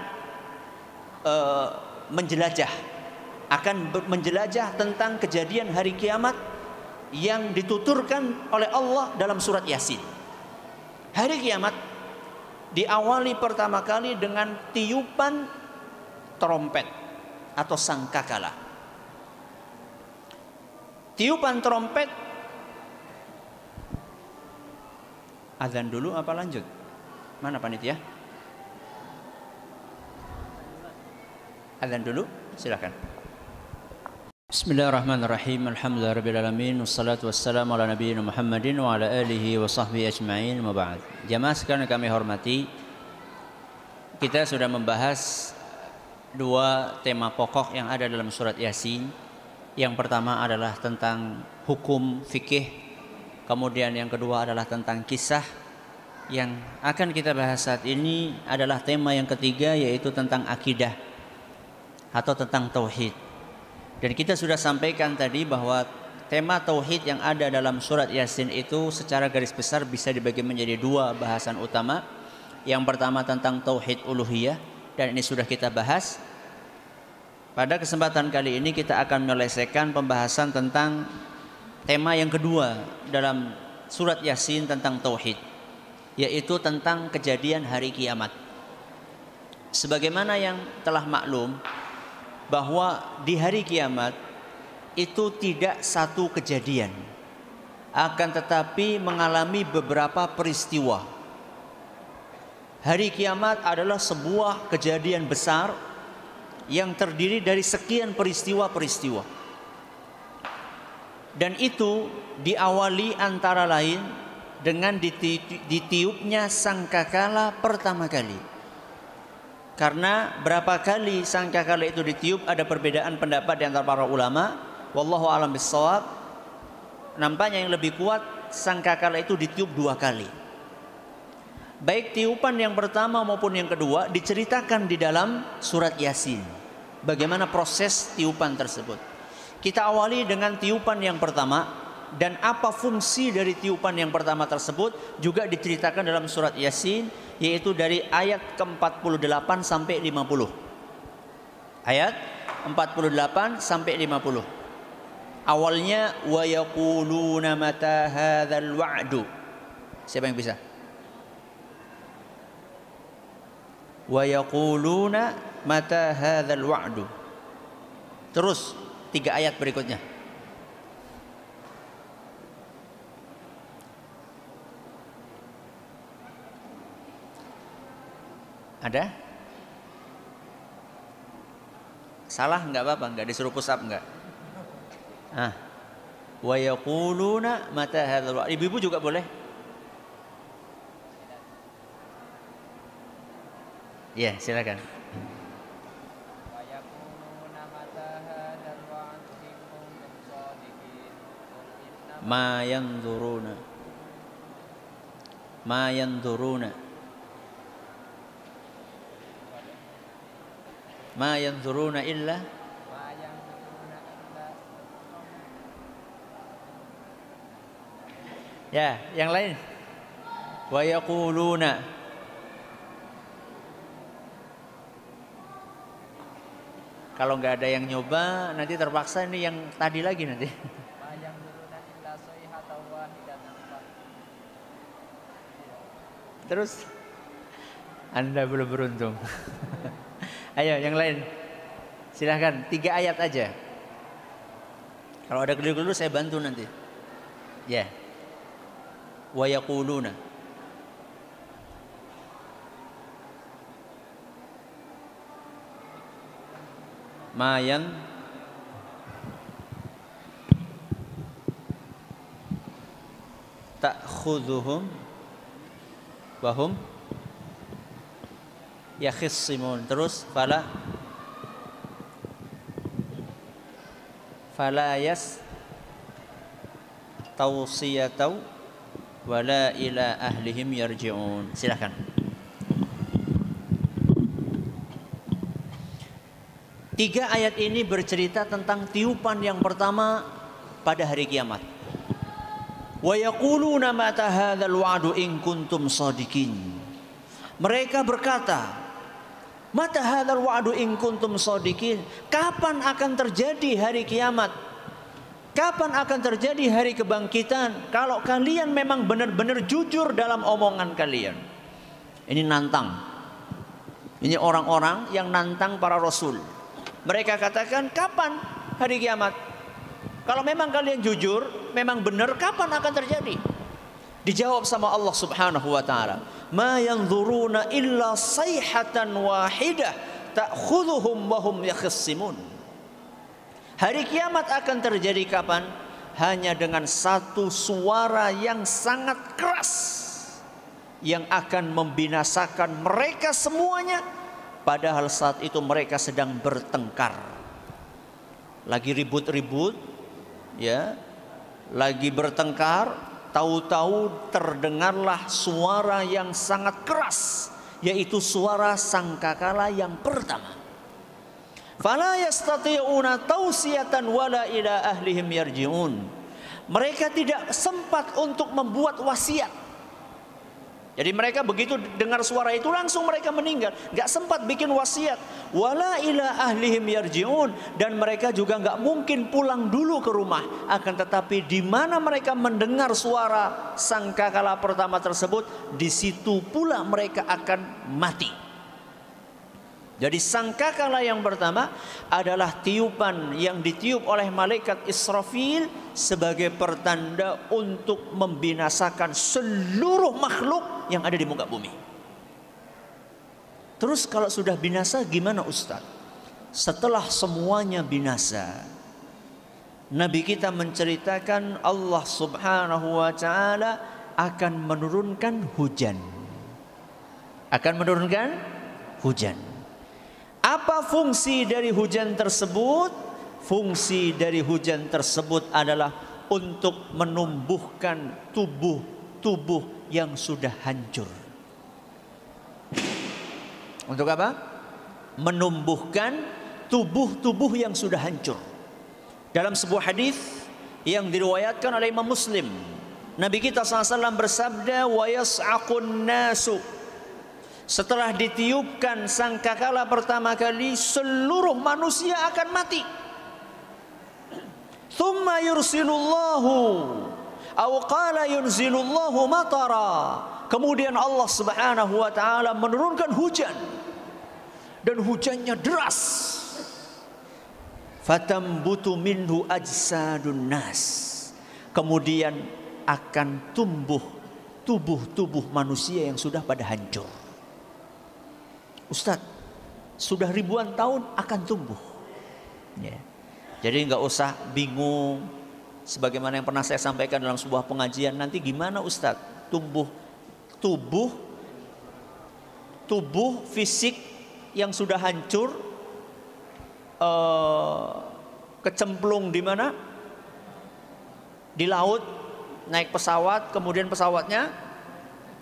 menjelajah tentang kejadian hari kiamat yang dituturkan oleh Allah dalam surat Yasin. Hari kiamat diawali pertama kali dengan tiupan trompet atau sangkakala. Tiupan trompet. Azan dulu apa lanjut? Mana panitia? Azan dulu, silakan. Bismillahirrahmanirrahim. Alhamdulillahirabbil alamin, wassalatu wassalamu ala nabiyina Muhammadin wa ala alihi wa sahbihi ajma'in, wa ba'd. Jamaah sekalian kami hormati, kita sudah membahas dua tema pokok yang ada dalam surat Yasin. Yang pertama adalah tentang hukum fikih. Kemudian yang kedua adalah tentang kisah. Yang akan kita bahas saat ini adalah tema yang ketiga, yaitu tentang akidah atau tentang tauhid. Dan kita sudah sampaikan tadi bahwa tema tauhid yang ada dalam surat Yasin itu secara garis besar bisa dibagi menjadi dua bahasan utama. Yang pertama tentang tauhid uluhiyah, dan ini sudah kita bahas. Pada kesempatan kali ini kita akan menyelesaikan pembahasan tentang tema yang kedua dalam surat Yasin tentang tauhid, yaitu tentang kejadian hari kiamat. Sebagaimana yang telah maklum bahwa di hari kiamat itu tidak satu kejadian, akan tetapi mengalami beberapa peristiwa. Hari kiamat adalah sebuah kejadian besar yang terdiri dari sekian peristiwa-peristiwa. Dan itu diawali antara lain dengan ditiupnya sangkakala pertama kali. Karena berapa kali sangkakala itu ditiup ada perbedaan pendapat di antara para ulama. Wallahu a'lam bishawab. Nampaknya yang lebih kuat sangkakala itu ditiup dua kali. Baik tiupan yang pertama maupun yang kedua diceritakan di dalam surat Yasin. Bagaimana proses tiupan tersebut. Kita awali dengan tiupan yang pertama, dan apa fungsi dari tiupan yang pertama tersebut juga diceritakan dalam surat Yasin, yaitu dari ayat ke-48 sampai 50. Ayat 48 sampai 50. Awalnya wa yaquluna mata hadzal wa'du. Siapa yang bisa? Wa yaquluna mata hadzal wa'du. Terus 3 ayat berikutnya. Ada? Salah enggak apa-apa, enggak disuruh push up enggak? Wa yaquluna mata hadzal wa'd. Ibu-ibu juga boleh. Ya, silakan. Wa yaquluna mata hadzal wa'd in kuntum shadiqin. Ma yanzuruna. Ma yanzuruna. Ma yanzuruna illa ya, yang lain. Wa yaquluna. Kalau nggak ada yang nyoba, nanti terpaksa ini yang tadi lagi nanti. Ma yanzuruna illa sayhatan wahidatan. Terus Anda belum beruntung. Ayo yang lain. Silahkan 3 ayat aja. Kalau ada keliru-keliru saya bantu nanti. Ya. Wa yaquluna. Ma yan ta'khudhuhum wa hum yakhissimun. Terus fala yas tausiyatau wala ila ahlihim yarji'un. Silakan. Tiga ayat ini bercerita tentang tiupan yang pertama pada hari kiamat. Wa yaquluna mata hadzal wa'du in kuntum shadiqin. Mereka berkata, mata hadzal wa'du in kuntum shadiqin. Kapan akan terjadi hari kiamat? Kapan akan terjadi hari kebangkitan? Kalau kalian memang benar-benar jujur dalam omongan kalian. Ini nantang. Ini orang-orang yang nantang para rasul. Mereka katakan, kapan hari kiamat? Kalau memang kalian jujur, memang benar, kapan akan terjadi? Dijawab sama Allah Subhanahu wa taala, "Ma yanzuruna illa sayhatan wahidah ta'khudhuhum wa hum yakhissimun." Hari kiamat akan terjadi kapan? Hanya dengan satu suara yang sangat keras yang akan membinasakan mereka semuanya. Padahal saat itu mereka sedang bertengkar, lagi ribut-ribut, ya, lagi bertengkar. Tahu-tahu terdengarlah suara yang sangat keras, yaitu suara sangkakala yang pertama. Fala yastati'una tausiyatan wala ila ahlihim yarji'un. Mereka tidak sempat untuk membuat wasiat. Jadi mereka begitu dengar suara itu langsung mereka meninggal, nggak sempat bikin wasiat. Wala ila ahlihim yarji'un, dan mereka juga nggak mungkin pulang dulu ke rumah. Akan tetapi di mana mereka mendengar suara sangkakala pertama tersebut, di situ pula mereka akan mati. Jadi sangkakala yang pertama adalah tiupan yang ditiup oleh malaikat Israfil sebagai pertanda untuk membinasakan seluruh makhluk yang ada di muka bumi. Terus kalau sudah binasa gimana Ustaz? Setelah semuanya binasa, Nabi kita menceritakan Allah Subhanahu wa taala akan menurunkan hujan. Akan menurunkan hujan. Apa fungsi dari hujan tersebut? Fungsi dari hujan tersebut adalah untuk menumbuhkan tubuh-tubuh yang sudah hancur. Untuk apa? Menumbuhkan tubuh-tubuh yang sudah hancur. Dalam sebuah hadis yang diriwayatkan oleh Imam Muslim, Nabi kita SAW bersabda, wa yas'aqun nasu. Setelah ditiupkan sangkakala pertama kali, seluruh manusia akan mati. Thumma yursilullahu aw qala yunzilullahu matara. Kemudian Allah Subhanahu wa taala menurunkan hujan, dan hujannya deras. Fatambutu minhu ajsadun nas. Kemudian akan tumbuh tubuh-tubuh manusia yang sudah pada hancur. Ustaz, sudah ribuan tahun akan tumbuh. Ya. Jadi nggak usah bingung. Sebagaimana yang pernah saya sampaikan dalam sebuah pengajian, nanti gimana Ustaz? Tubuh fisik yang sudah hancur, kecemplung di mana? Di laut, naik pesawat, kemudian pesawatnya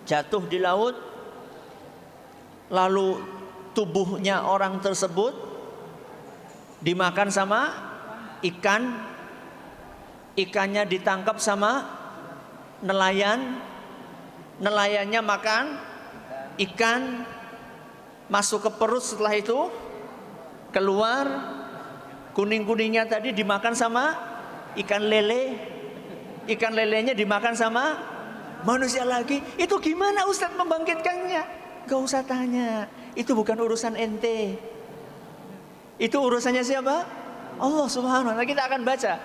jatuh di laut, lalu tubuhnya orang tersebut dimakan sama ikan, ikannya ditangkap sama nelayan, nelayannya makan ikan, masuk ke perut, setelah itu keluar, kuning-kuningnya tadi dimakan sama ikan lele, ikan lelenya dimakan sama manusia lagi. Itu gimana Ustadz membangkitkannya? Gak usah tanya, itu bukan urusan ente. Itu urusannya siapa? Allah Subhanahu wa ta'ala. Kita akan baca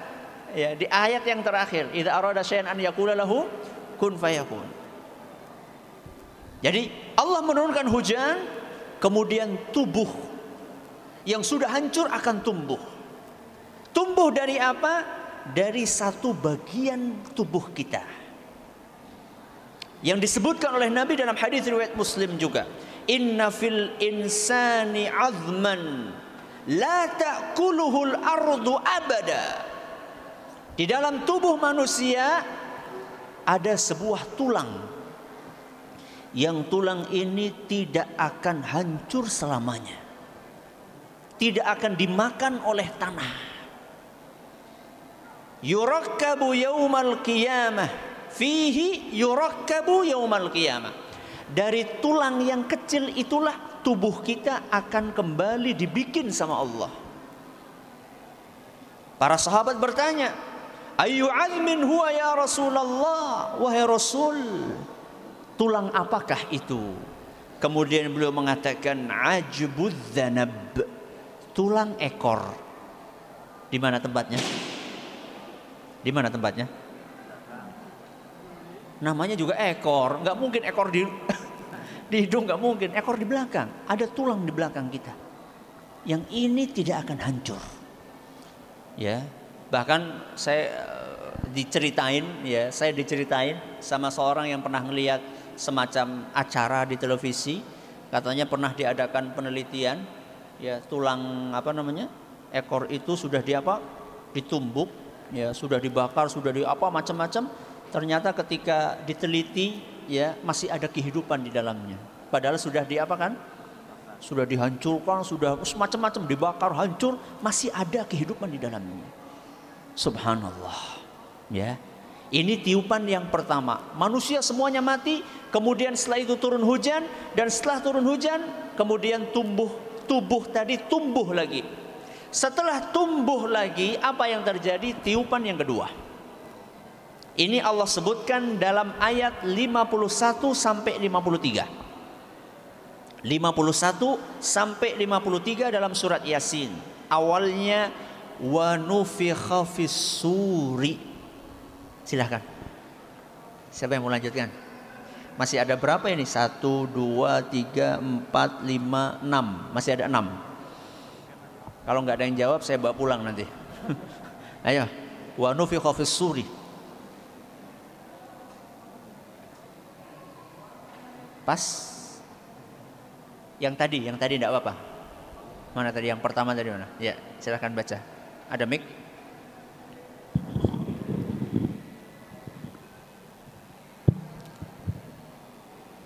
ya di ayat yang terakhir, idza arada syai'an an yaqula lahu kun fayakun. Jadi Allah menurunkan hujan, kemudian tubuh yang sudah hancur akan tumbuh. Tumbuh dari apa? Dari satu bagian tubuh kita. Yang disebutkan oleh Nabi dalam hadis riwayat Muslim juga, inna fil insani azman la ta'kuluhul ardu abada. Di dalam tubuh manusia ada sebuah tulang, yang tulang ini tidak akan hancur selamanya, tidak akan dimakan oleh tanah. Yurakkabu yaumal qiyamah, fihi yurakkabu yaumal qiyamah. Dari tulang yang kecil itulah tubuh kita akan kembali dibikin sama Allah. Para sahabat bertanya, ayyu azmin huwa ya Rasulullah? Wahai Rasul, tulang apakah itu? Kemudian beliau mengatakan, ajbudz dzanab, tulang ekor. Di mana tempatnya? Di mana tempatnya? Namanya juga ekor, nggak mungkin ekor di hidung, nggak mungkin. Ekor di belakang, ada tulang di belakang kita. Yang ini tidak akan hancur. Ya, bahkan saya diceritain sama seorang yang pernah ngelihat semacam acara di televisi. Katanya pernah diadakan penelitian, ya tulang ekor itu sudah ditumbuk, ya sudah dibakar, sudah macam-macam. Ternyata ketika diteliti, ya masih ada kehidupan di dalamnya. Padahal sudah sudah dihancurkan, sudah macam-macam dibakar, hancur, masih ada kehidupan di dalamnya. Subhanallah. Ya, ini tiupan yang pertama. Manusia semuanya mati, kemudian setelah itu turun hujan, dan setelah turun hujan, kemudian tubuh tadi tumbuh lagi. Setelah tumbuh lagi, apa yang terjadi? Tiupan yang kedua. Ini Allah sebutkan dalam ayat 51 sampai 53. 51 sampai 53 dalam surat Yasin. Awalnya wa nufikha fis suri. Silahkan. Siapa yang mau lanjutkan? Masih ada berapa ini? 1, 2, 3, 4, 5, 6. Masih ada 6. Kalau nggak ada yang jawab, saya bawa pulang nanti. Ayo. Wa nufikha fis suri. Pas. Yang tadi enggak apa-apa. Mana tadi yang pertama tadi mana? Ya, silakan baca. Ada mic.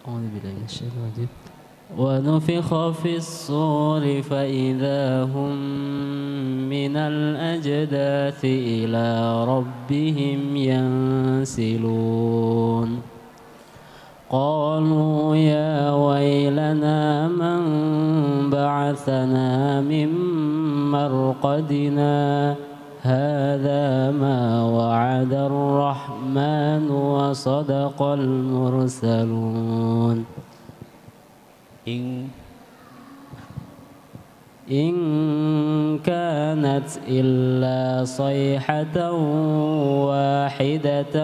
A'udzubillahi minasyaitonir rajim. ونفخ في الصور فإذا هم من الأجداث إلى ربهم ينسلون قالوا يا ويلنا من بعثنا من مرقدنا هذا ما وعد الرحمن وصدق المرسلون إن كانت إلا صيحة واحدة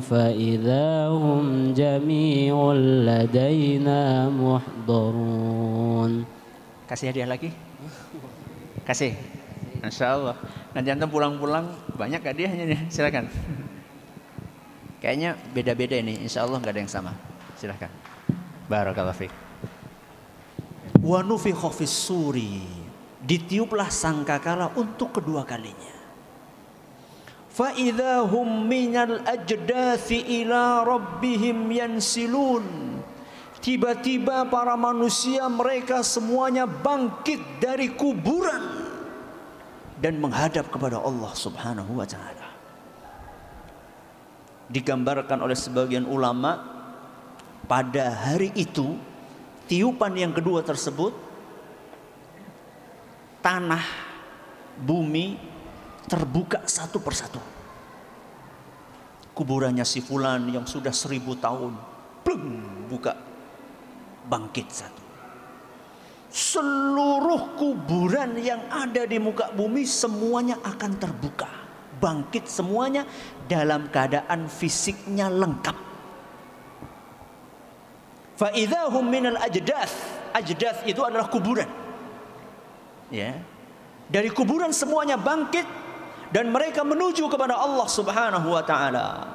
فإذا هم جميع لدينا محضرون. Kasih hadiah lagi? Kasih. Masya Allah. Nanti antum pulang-pulang banyak hadiahnya nih. Silakan. Kayaknya beda-beda ini. Insya Allah nggak ada yang sama. Silakan. Barakallahu fiik. Wa nufikha fis suri, ditiuplah sangkakala untuk kedua kalinya. Fa idza hum minal ajdathi ila rabbihim yansilun. Tiba-tiba para manusia mereka semuanya bangkit dari kuburan dan menghadap kepada Allah Subhanahu wa taala. Digambarkan oleh sebagian ulama, pada hari itu tiupan yang kedua tersebut, tanah, bumi terbuka satu persatu. Kuburannya si fulan yang sudah 1000 tahun, plung, buka, bangkit satu. Seluruh kuburan yang ada di muka bumi semuanya akan terbuka, bangkit semuanya dalam keadaan fisiknya lengkap. Fa'idhahum minal ajdath. Ajdath itu adalah kuburan. Ya. Dari kuburan semuanya bangkit dan mereka menuju kepada Allah Subhanahu wa taala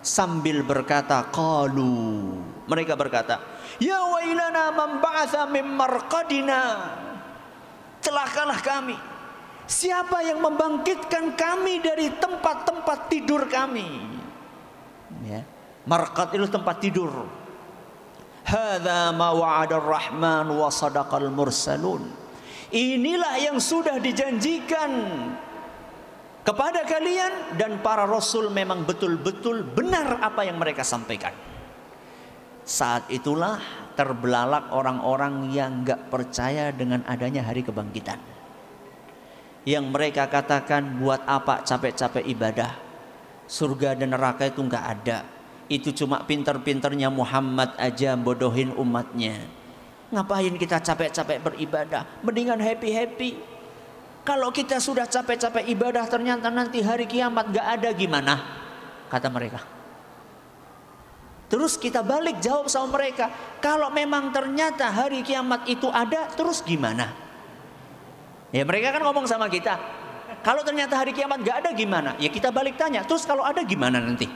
sambil berkata, qalu, mereka berkata, ya wailana man ba'atha min marqadina. Celakalah kami. Siapa yang membangkitkan kami dari tempat-tempat tidur kami? Ya. Marqad itu tempat tidur. Hadza ma wa'ada ar-rahman wa sadaqal mursalun. Inilah yang sudah dijanjikan kepada kalian dan para rasul memang betul-betul benar apa yang mereka sampaikan. Saat itulah terbelalak orang-orang yang enggak percaya dengan adanya hari kebangkitan. Yang mereka katakan, buat apa capek-capek ibadah? Surga dan neraka itu enggak ada. Itu cuma pinter-pinternya Muhammad aja bodohin umatnya. Ngapain kita capek-capek beribadah? Mendingan happy-happy. Kalau kita sudah capek-capek ibadah ternyata nanti hari kiamat gak ada, gimana? Kata mereka. Terus kita balik jawab sama mereka, kalau memang ternyata hari kiamat itu ada, terus gimana? Ya mereka kan ngomong sama kita, kalau ternyata hari kiamat gak ada gimana? Ya kita balik tanya, terus kalau ada gimana nanti?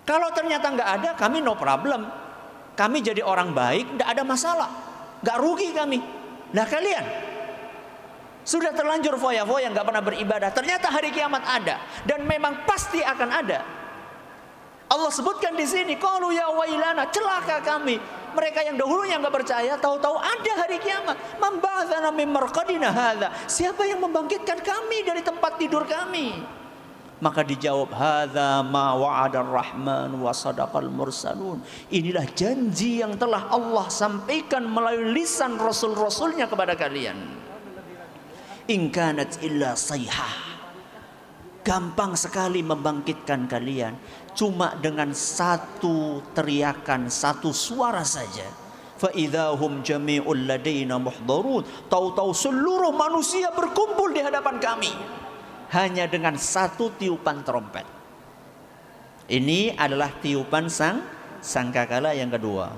Kalau ternyata nggak ada, kami no problem. Kami jadi orang baik, nggak ada masalah, nggak rugi kami. Nah kalian sudah terlanjur foya-foya nggak pernah beribadah. Ternyata hari kiamat ada dan memang pasti akan ada. Allah sebutkan di sini, qalu ya wailana, celaka kami. Mereka yang dahulunya nggak percaya, tahu-tahu ada hari kiamat. Man ba'atsana min marqadina hadza. Siapa yang membangkitkan kami dari tempat tidur kami? Maka dijawab, hadza ma wa'ada ar-rahman wa sadaqal mursalun. Inilah janji yang telah Allah sampaikan melalui lisan rasul-rasulnya kepada kalian. In kanat illa sayhah. Gampang sekali membangkitkan kalian, cuma dengan satu teriakan, satu suara saja. Fa idzahum jami'ul ladaina muhdharun. Tahu-tahu seluruh manusia berkumpul di hadapan kami. Hanya dengan satu tiupan trompet. Ini adalah tiupan sangkakala yang kedua.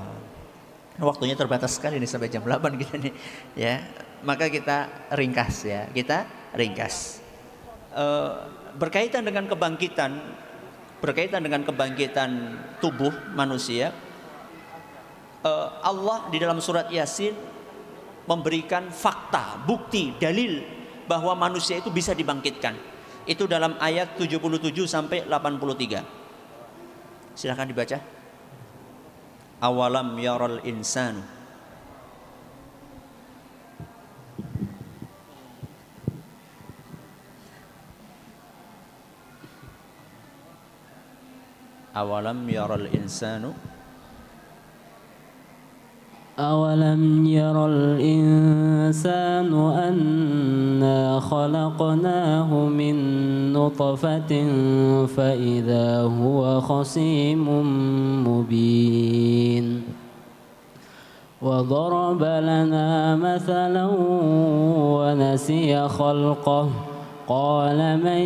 Waktunya terbatas sekali nih sampai jam 8 kita nih, ya. Maka kita ringkas ya, kita ringkas. Berkaitan dengan kebangkitan tubuh manusia, Allah di dalam surat Yasin memberikan fakta, bukti, dalil bahwa manusia itu bisa dibangkitkan. Itu dalam ayat 77 sampai 83. Silakan dibaca. Awalam yaral insanu. Awalam yaral insanu. أولم ير الإنسان أنا خلقناه من نطفة فإذا هو خصيم مبين وضرب لنا مثلا ونسي خلقه قال من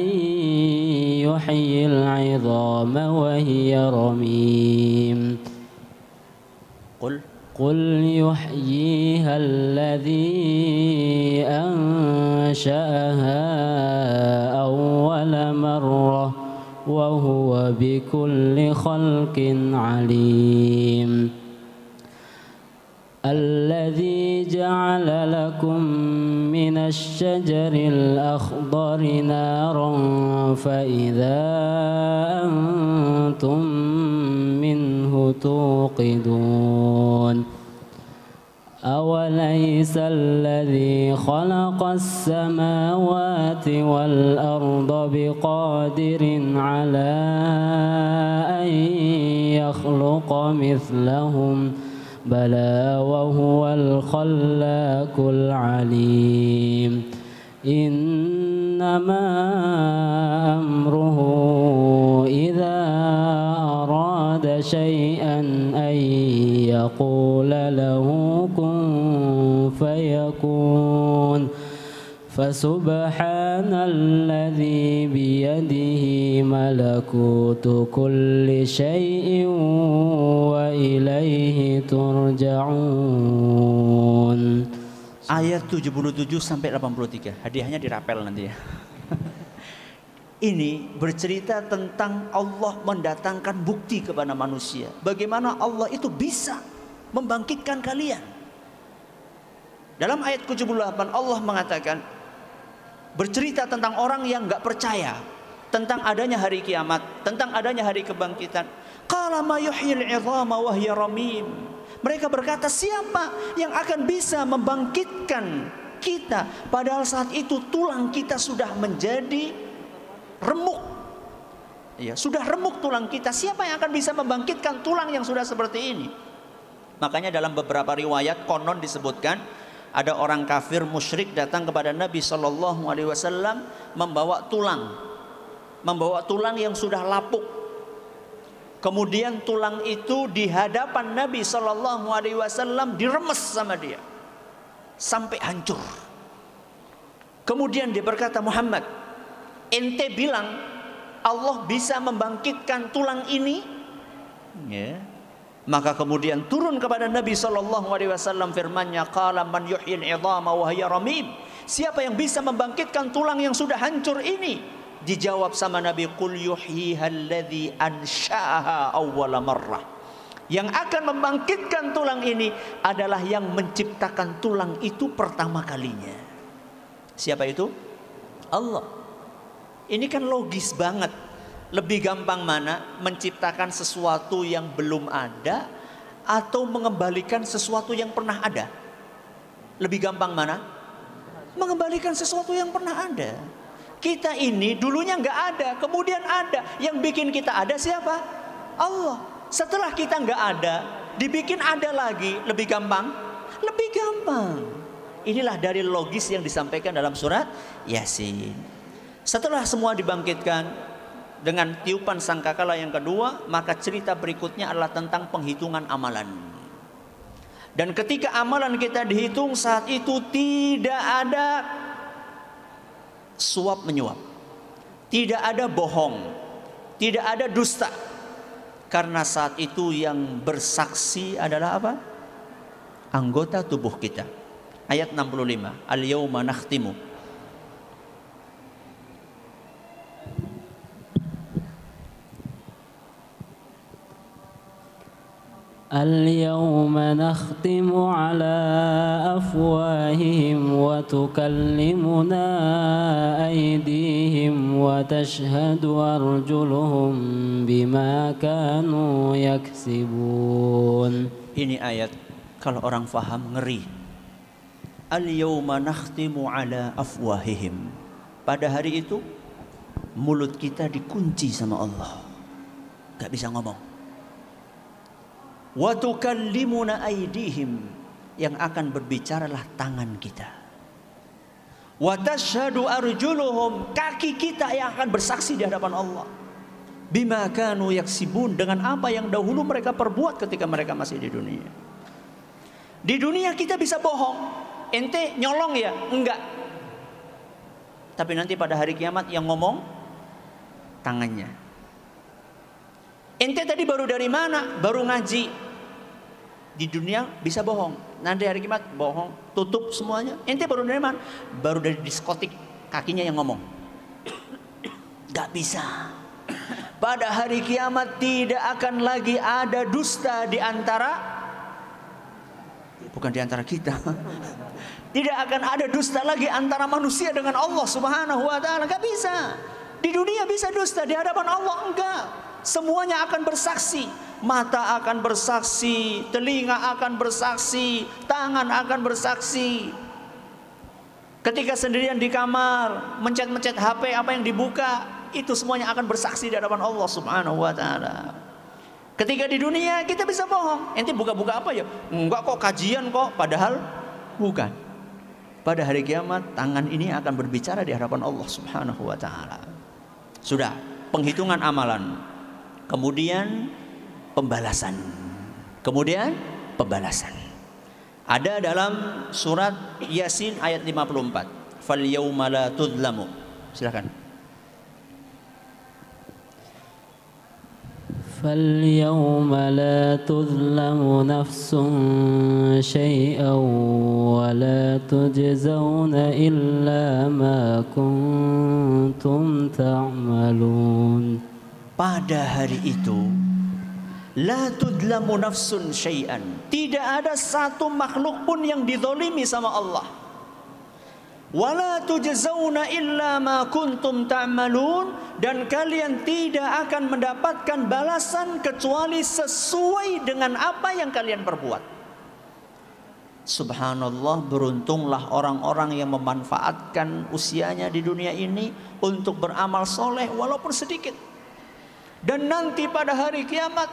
يحيي العظام وهي رميم قل يحييها الذي أنشأها أول مرة وهو بكل خلق عليم الذي جعل لكم من الشجر الأخضر نارا فإذا أنتم منه توقدون أوليس الذي خلق السماوات والأرض بقادر على أن يخلق مثلهم بلى وهو الخلاق العليم إنما أمره إذا أراد شيئا أن يقول له كن فيكون فسبحان الذي بيده ملكوت كل شيء وإليه ترجعون. Ayat 77 sampai 83. Hadiahnya dirapel nanti ya. Ini bercerita tentang Allah mendatangkan bukti kepada manusia. Bagaimana Allah itu bisa membangkitkan kalian. Dalam ayat 78 Allah mengatakan, bercerita tentang orang yang enggak percaya tentang adanya hari kiamat, tentang adanya hari kebangkitan. Qala ma yuhyil 'idhama wa hiya ramim. Mereka berkata, siapa yang akan bisa membangkitkan kita padahal saat itu tulang kita sudah menjadi remuk. Ya, sudah remuk tulang kita. Siapa yang akan bisa membangkitkan tulang yang sudah seperti ini? Makanya dalam beberapa riwayat konon disebutkan ada orang kafir musyrik datang kepada Nabi SAW membawa tulang yang sudah lapuk. Kemudian tulang itu di hadapan Nabi SAW diremes sama dia sampai hancur. Kemudian dia berkata, Muhammad, ente bilang Allah bisa membangkitkan tulang ini? Ya. Maka kemudian turun kepada Nabi SAW firman-Nya, qala man yuhyil 'idhama wa hiya ramim. Siapa yang bisa membangkitkan tulang yang sudah hancur ini? Dijawab sama Nabi, qul yuhyiha alladhi ansha'aha awwala marrah. Yang akan membangkitkan tulang ini adalah yang menciptakan tulang itu pertama kalinya. Siapa itu? Allah. Ini kan logis banget. Lebih gampang mana menciptakan sesuatu yang belum ada atau mengembalikan sesuatu yang pernah ada? Lebih gampang mana? Mengembalikan sesuatu yang pernah ada. Kita ini dulunya nggak ada, kemudian ada. Yang bikin kita ada siapa? Allah. Setelah kita nggak ada, dibikin ada lagi, lebih gampang? Lebih gampang. Inilah dari logis yang disampaikan dalam surat Yasin. Setelah semua dibangkitkan dengan tiupan sangkakala yang kedua, maka cerita berikutnya adalah tentang penghitungan amalan. Dan ketika amalan kita dihitung, saat itu tidak ada suap menyuap, tidak ada bohong, tidak ada dusta. Karena saat itu yang bersaksi adalah apa? Anggota tubuh kita. Ayat 65, al-yawma nakhtimu. Al-yawma nakhtimu ala afwahihim wa tukallimuna aydihim wa tashhadu arjuluhum bima kanu yaksibun. Ini ayat kalau orang faham ngeri. Al-yawma nakhtimu ala afwahihim. Pada hari itu mulut kita dikunci sama Allah, gak bisa ngomong. Wa tukallimuna aydihim, yang akan berbicaralah tangan kita. Wa tashhadu arjuluhum, kaki kita yang akan bersaksi di hadapan Allah. Bima kanu yaksibun, dengan apa yang dahulu mereka perbuat ketika mereka masih di dunia. Di dunia kita bisa bohong, ente nyolong ya? Enggak. Tapi nanti pada hari kiamat yang ngomong tangannya. Ente tadi baru dari mana? Baru ngaji. Di dunia bisa bohong. Nanti hari kiamat bohong, tutup semuanya. Ente baru dari mana? Baru dari diskotik, kakinya yang ngomong. Gak bisa. Pada hari kiamat tidak akan lagi ada dusta di antara, bukan di antara kita. Tidak akan ada dusta lagi antara manusia dengan Allah Subhanahu wa taala. Gak bisa. Di dunia bisa dusta, di hadapan Allah enggak. Semuanya akan bersaksi. Mata akan bersaksi, telinga akan bersaksi, tangan akan bersaksi. Ketika sendirian di kamar, mencet-mencet HP, apa yang dibuka, itu semuanya akan bersaksi di hadapan Allah Subhanahu wa taala. Ketika di dunia kita bisa bohong. Ente buka-buka apa ya? Enggak kok, kajian kok, padahal bukan. Pada hari kiamat tangan ini akan berbicara di hadapan Allah Subhanahu wa taala. Sudah, penghitungan amalan. Kemudian pembalasan. Kemudian pembalasan. Ada dalam surat Yasin ayat 54. Fal yauma la tudlamu. Silakan. Fal yauma la tudlamu nafsun syai'an wa la tujzauna illa ma kuntum ta'malun. Pada hari itu la tudlamu nafsun syai'an, tidak ada satu makhluk pun yang dizalimi sama Allah. Wala tujzauna illa ma kuntum ta'malun, dan kalian tidak akan mendapatkan balasan kecuali sesuai dengan apa yang kalian perbuat. Subhanallah, beruntunglah orang-orang yang memanfaatkan usianya di dunia ini untuk beramal soleh walaupun sedikit. Dan nanti pada hari kiamat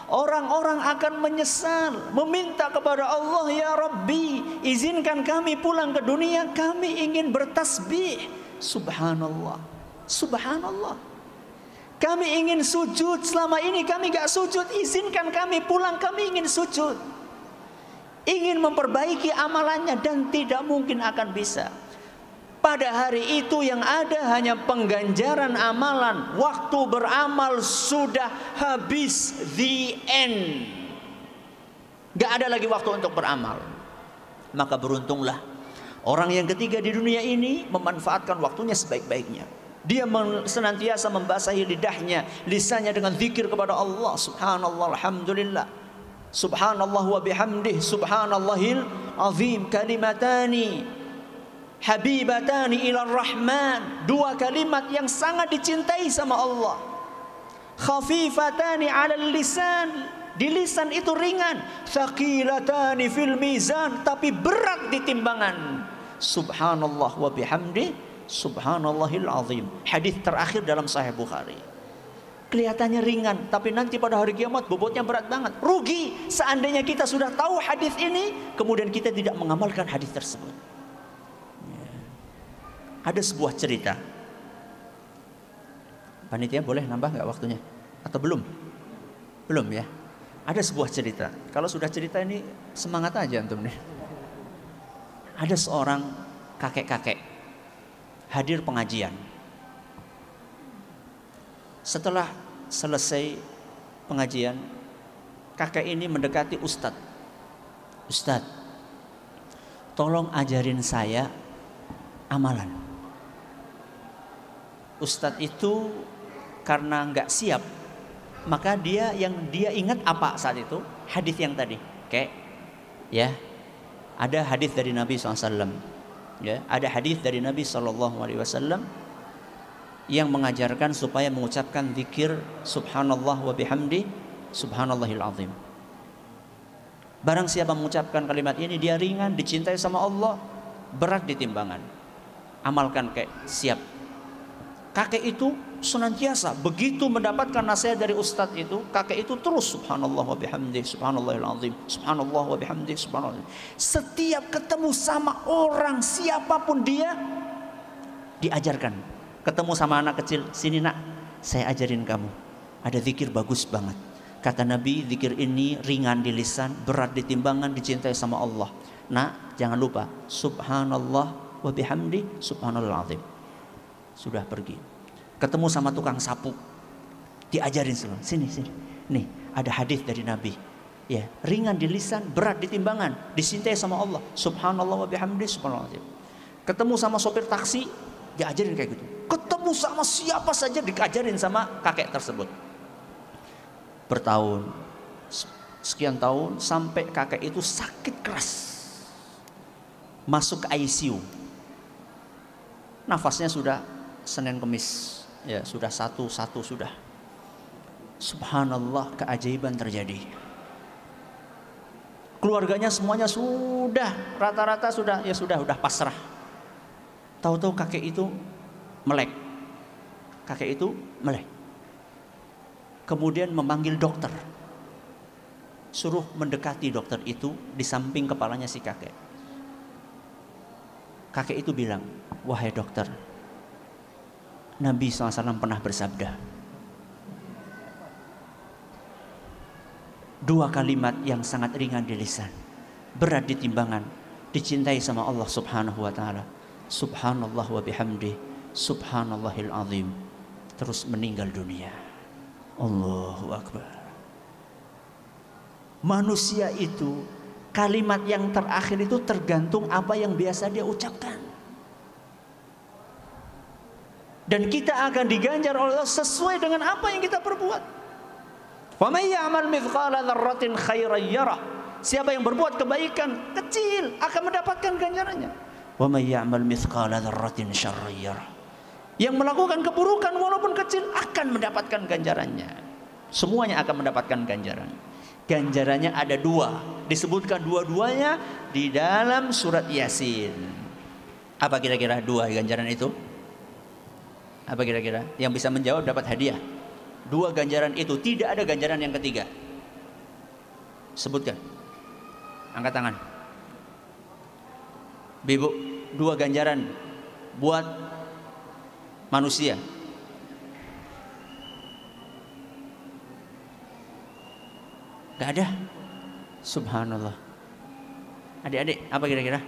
orang-orang akan menyesal, meminta kepada Allah, ya Rabbi, izinkan kami pulang ke dunia, kami ingin bertasbih. Subhanallah, subhanallah. Kami ingin sujud, selama ini kami gak sujud, izinkan kami pulang, kami ingin sujud. Ingin memperbaiki amalannya dan tidak mungkin akan bisa. Pada hari itu yang ada hanya pengganjaran amalan. Waktu beramal sudah habis, the end. Gak ada lagi waktu untuk beramal. Maka beruntunglah orang yang ketiga di dunia ini memanfaatkan waktunya sebaik-baiknya. Dia senantiasa membasahi lidahnya, lisannya dengan zikir kepada Allah. Subhanallah, alhamdulillah. Subhanallah wa bihamdih, subhanallahil azim. Kalimatani habibatani ilar rahman, dua kalimat yang sangat dicintai sama Allah. Khafifatani alal lisan, di lisan itu ringan. Thaqilatani fil mizan, tapi berat di timbangan. Subhanallah wa bihamdih, subhanallahil azim. Hadis terakhir dalam Sahih Bukhari. Kelihatannya ringan, tapi nanti pada hari kiamat bobotnya berat banget. Rugi seandainya kita sudah tahu hadis ini, kemudian kita tidak mengamalkan hadis tersebut. Ada sebuah cerita. Panitia boleh nambah nggak waktunya? Atau belum? Belum ya? Ada sebuah cerita. Kalau sudah cerita ini semangat aja antum nih. Ada seorang kakek-kakek hadir pengajian. Setelah selesai pengajian, kakek ini mendekati ustadz. Ustadz, tolong ajarin saya amalan. Ustadz itu karena nggak siap, maka dia ingat apa saat itu? hadis yang tadi, kayak ya, ada hadis dari Nabi SAW, ya, ada hadis dari Nabi SAW yang mengajarkan supaya mengucapkan zikir subhanallah wa bihamdi subhanallahil azim. Barang siapa mengucapkan kalimat ini, dia ringan, dicintai sama Allah, berat di timbangan. Amalkan kayak siap. Kakek itu senantiasa begitu mendapatkan nasihat dari ustadz itu, kakek itu terus subhanallah wa bihamdi subhanallahil azim, subhanallah wa bihamdi subhanallah. Setiap ketemu sama orang siapapun dia, diajarkan. Ketemu sama anak kecil, sini nak, saya ajarin kamu. Ada zikir bagus banget. Kata Nabi, zikir ini ringan di lisan, berat di timbangan, dicintai sama Allah. Nak, jangan lupa, subhanallah wa bihamdi subhanallahil azim. Sudah pergi. Ketemu sama tukang sapu, diajarin semua. Sini, sini. Nih, ada hadis dari Nabi. Ya, ringan di lisan, berat di timbangan, dicintai sama Allah. Subhanallah wa bihamdi subhanallahil azim. Ketemu sama sopir taksi, diajarin kayak gitu. Ketemu sama siapa saja diajarin sama kakek tersebut. Bertahun, sekian tahun, sampai kakek itu sakit keras, masuk ke ICU. Nafasnya sudah Senin Kemis, ya sudah satu sudah. Subhanallah, keajaiban terjadi. Keluarganya semuanya sudah rata-rata sudah pasrah. Tahu-tahu kakek itu melek. Kakek itu melek. Kemudian memanggil dokter. Suruh mendekati dokter itu di samping kepalanya si kakek. Kakek itu bilang, wahai dokter, Nabi SAW pernah bersabda, 2 kalimat yang sangat ringan di lisan, berat di timbangan, dicintai sama Allah Subhanahu wa taala. Subhanallah wa bihamdi subhanallahil azim. Terus meninggal dunia. Allahu akbar. Manusia itu kalimat yang terakhir itu tergantung apa yang biasa dia ucapkan. Dan kita akan diganjar oleh Allah sesuai dengan apa yang kita perbuat. Wa may ya'mal mithqala dzarratin khairan yarah. Siapa yang berbuat kebaikan kecil akan mendapatkan ganjarannya. Wa may ya'mal mithqala dzarratin syarran yarah. Yang melakukan keburukan walaupun kecil akan mendapatkan ganjarannya. Semuanya akan mendapatkan ganjaran. Ganjarannya ada 2. Disebutkan dua-duanya di dalam surat Yasin. Apa kira-kira 2 ganjaran itu? Apa kira-kira? Yang bisa menjawab dapat hadiah. 2 ganjaran itu, tidak ada ganjaran yang ketiga. Sebutkan. Angkat tangan. Bibu, 2 ganjaran buat manusia. Gak ada. Subhanallah. Adik-adik, apa kira-kira?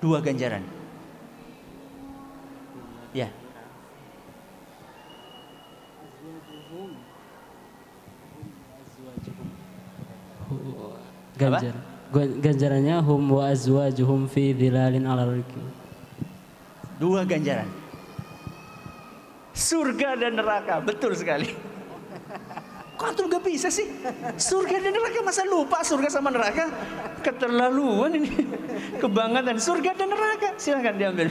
2 ganjaran. Ya. Ganjarannya hum wa azwajuhum fi dhilalin 'alal ariki. 2 ganjaran. Surga dan neraka, betul sekali. Kok antum gak bisa sih? Surga dan neraka, masa lupa surga sama neraka? Keterlaluan ini. Kebangetan surga dan neraka. Silahkan diambil.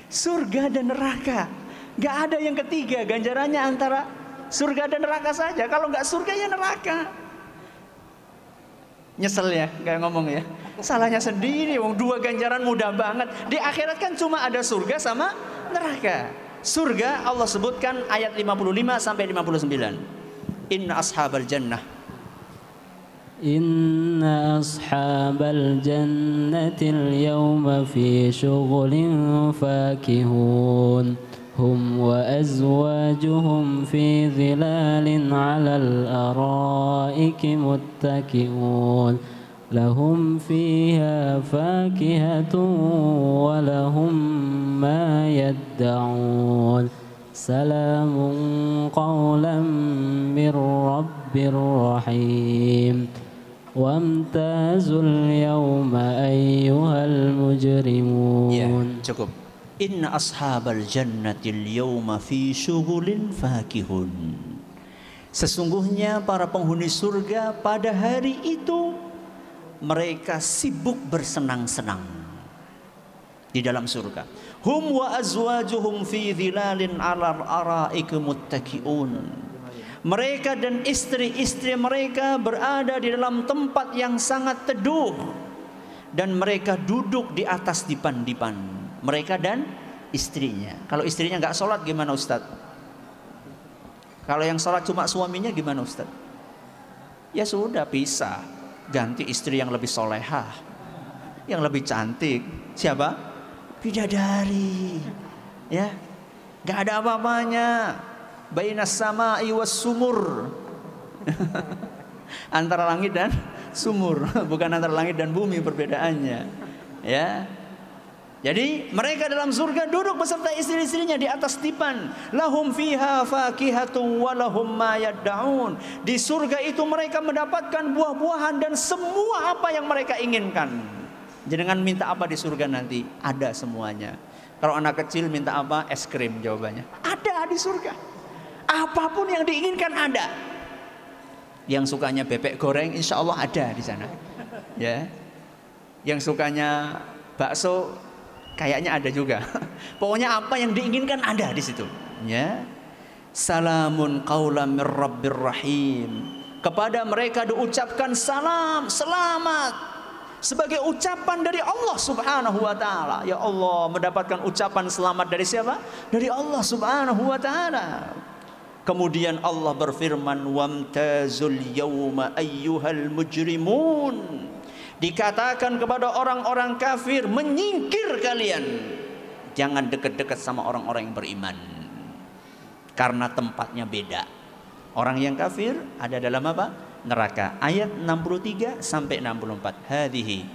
Surga dan neraka. Gak ada yang ketiga, ganjarannya antara surga dan neraka saja. Kalau gak surga ya neraka. Nyesel ya, gak ngomong ya. Salahnya sendiri, wong 2 ganjaran mudah banget. Di akhirat kan cuma ada surga sama neraka. Surga Allah sebutkan ayat 55 sampai 59. Inna ashabal jannah. Inna ashabal jannati al-yawma fi syughulin fakihun. Hum wa azwajuhum fi dhilalin 'alal araiki muttaki'un. Lahum fiha fakihatun wa lahum ma yadda'un. Salamun qawlan mir rabbir rahim. Wamtazul yawma ayyuhal mujrimun. Ya, cukup. Inna ashabal jannatil yawma fi syughulin fakihun. Sesungguhnya para penghuni surga pada hari itu mereka sibuk bersenang-senang di dalam surga. Hum wa azwajuhum fi dhilalin 'alal ara'iki muttaqi'un. Mereka dan istri-istri mereka berada di dalam tempat yang sangat teduh dan mereka duduk di atas dipan-dipan. Mereka dan istrinya. Kalau istrinya nggak sholat gimana Ustadz? Kalau yang sholat cuma suaminya gimana Ustaz? Ya sudah pisah, ganti istri yang lebih solehah, yang lebih cantik. Siapa? Bidadari. Ya, nggak ada apa-apanya. Bainas sama'i was sumur. Antara langit dan sumur, bukan antara langit dan bumi perbedaannya. Ya. Jadi mereka dalam surga duduk beserta istri-istrinya di atas dipan. Lahum fiha fakihatun wa lahum ma yad'un. Di surga itu mereka mendapatkan buah-buahan dan semua apa yang mereka inginkan. Jangan minta apa di surga nanti, ada semuanya. Kalau anak kecil minta apa? Es krim jawabannya. Ada di surga. Apapun yang diinginkan ada. Yang sukanya bebek goreng insya Allah ada di sana. Ya. Yang sukanya bakso kayaknya ada juga. Pokoknya apa yang diinginkan ada di situ. Ya. Salamun qaulan mir rabbir rahim. Kepada mereka diucapkan salam, selamat. Sebagai ucapan dari Allah Subhanahu wa taala. Ya Allah, mendapatkan ucapan selamat dari siapa? Dari Allah Subhanahu wa taala. Kemudian Allah berfirman, "Wamtazul yauma ayyuhal mujrimun." Dikatakan kepada orang-orang kafir, menyingkir kalian, jangan dekat-dekat sama orang-orang yang beriman, karena tempatnya beda. Orang yang kafir ada dalam apa? Neraka. Ayat 63 sampai 64. Hadhihi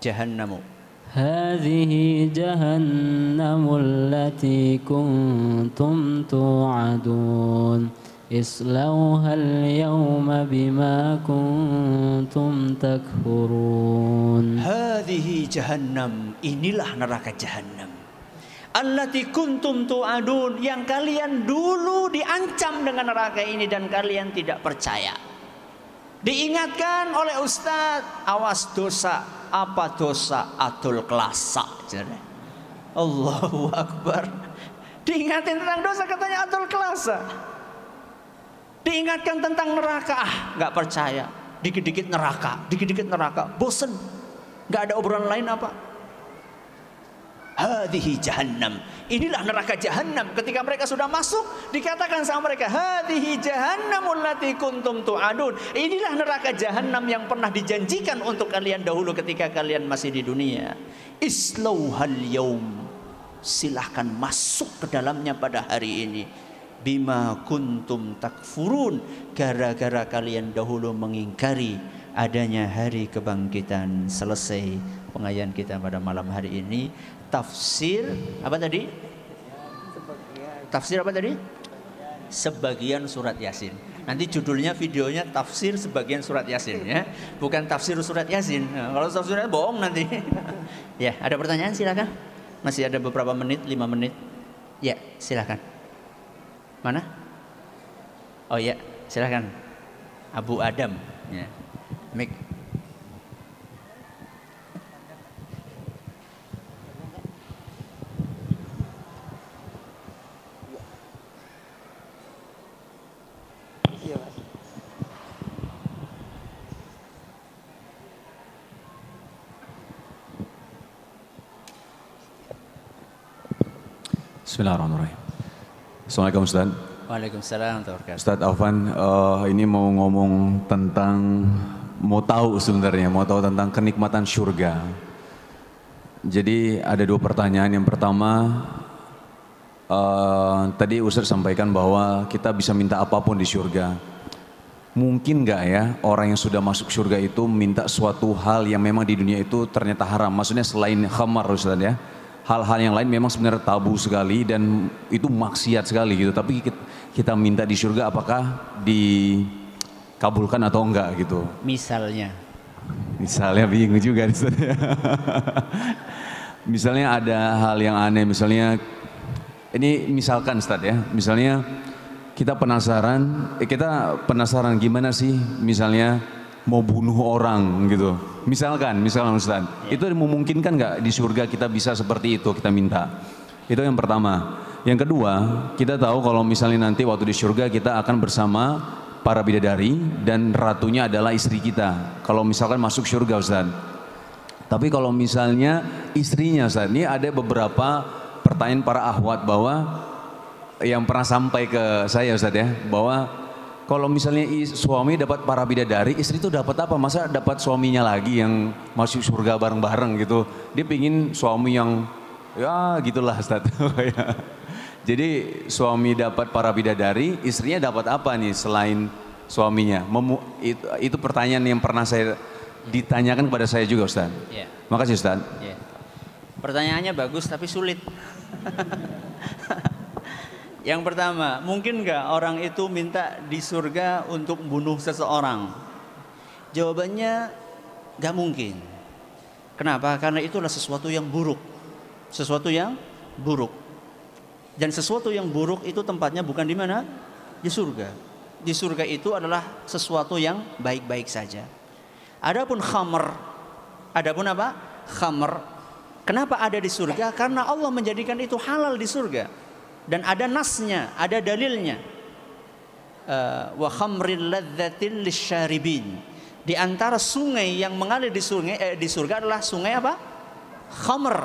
jahannamu. Hadhihi jahannamul lati kuntum tu'adun. Islauha al-yawma bima kuntum takfurun. Hadhihi jahannam, inilah neraka jahannam. Allati kuntum tu'adun, yang kalian dulu diancam dengan neraka ini dan kalian tidak percaya. Diingatkan oleh Ustadz, awas dosa. Apa dosa? Atul kelasa. Allahu Akbar. Diingatin tentang dosa katanya atul kelasa. Diingatkan tentang neraka, nggak percaya. Dikit-dikit neraka, dikit-dikit neraka, bosen. Nggak ada obrolan lain apa? Hadhihi jahannam, inilah neraka jahannam. Ketika mereka sudah masuk, dikatakan sama mereka, hadhihi jahannamul lati kuntum tu'adun. Inilah neraka jahannam yang pernah dijanjikan untuk kalian dahulu ketika kalian masih di dunia. Islauhal yaum, silahkan masuk ke dalamnya pada hari ini. Bima kuntum takfurun, gara-gara kalian dahulu mengingkari adanya hari kebangkitan. Selesai pengajian kita pada malam hari ini. Tafsir apa tadi? Tafsir apa tadi? Sebagian surat Yasin. Nanti judulnya videonya tafsir sebagian surat Yasin ya. Bukan tafsir surat Yasin. Nah, kalau tafsirnya bohong nanti. Ya, ada pertanyaan silakan. Masih ada beberapa menit, 5 menit. Ya, silakan. Mana? Oh ya, silakan. Abu Adam. Ya. Mik. Bismillahirrahmanirrahim. Assalamualaikum Ustaz. Waalaikumsalam. Ustaz Afwan, ini mau ngomong tentang, mau tahu tentang kenikmatan surga. Jadi ada 2 pertanyaan. Yang pertama, tadi Ustaz sampaikan bahwa kita bisa minta apapun di surga. Mungkin nggak ya orang yang sudah masuk surga itu minta suatu hal yang memang di dunia itu ternyata haram? Maksudnya selain khamar Ustaz ya. Hal-hal yang lain memang sebenarnya tabu sekali dan itu maksiat sekali gitu. Tapi kita minta di surga apakah dikabulkan atau enggak gitu. Misalnya bingung juga. Misalnya ada hal yang aneh. Misalnya ini misalkan Ustaz ya. Misalnya kita penasaran gimana sih misalnya mau bunuh orang gitu. Misalkan Ustaz, itu memungkinkan nggak di surga kita bisa seperti itu kita minta. Itu yang pertama. Yang kedua, kita tahu kalau misalnya nanti waktu di surga kita akan bersama para bidadari dan ratunya adalah istri kita. Kalau misalkan masuk surga Ustaz. Tapi kalau misalnya istrinya Ustaz, ini ada beberapa pertanyaan para ahwat bahwa yang pernah sampai ke saya Ustaz ya, bahwa kalau misalnya suami dapat para bidadari, istri itu dapat apa? Masa dapat suaminya lagi yang masuk surga bareng-bareng gitu. Dia pingin suami yang ya gitulah Ustaz. Jadi suami dapat para bidadari, istrinya dapat apa nih selain suaminya? Itu pertanyaan yang pernah saya ditanyakan kepada saya juga Ustaz. Yeah. Makasih Ustaz. Yeah. Pertanyaannya bagus tapi sulit. Yang pertama, mungkin nggak orang itu minta di surga untuk bunuh seseorang? Jawabannya nggak mungkin. Kenapa? Karena itulah sesuatu yang buruk. Sesuatu yang buruk. Dan sesuatu yang buruk itu tempatnya bukan di mana? Di surga. Di surga itu adalah sesuatu yang baik-baik saja. Adapun khamr, adapun apa? Khamr. Kenapa ada di surga? Karena Allah menjadikan itu halal di surga. Dan ada nasnya, ada dalilnya. Wa khamril ladzatil lisyaribin. Di antara sungai yang mengalir di surga adalah sungai apa? Khamr.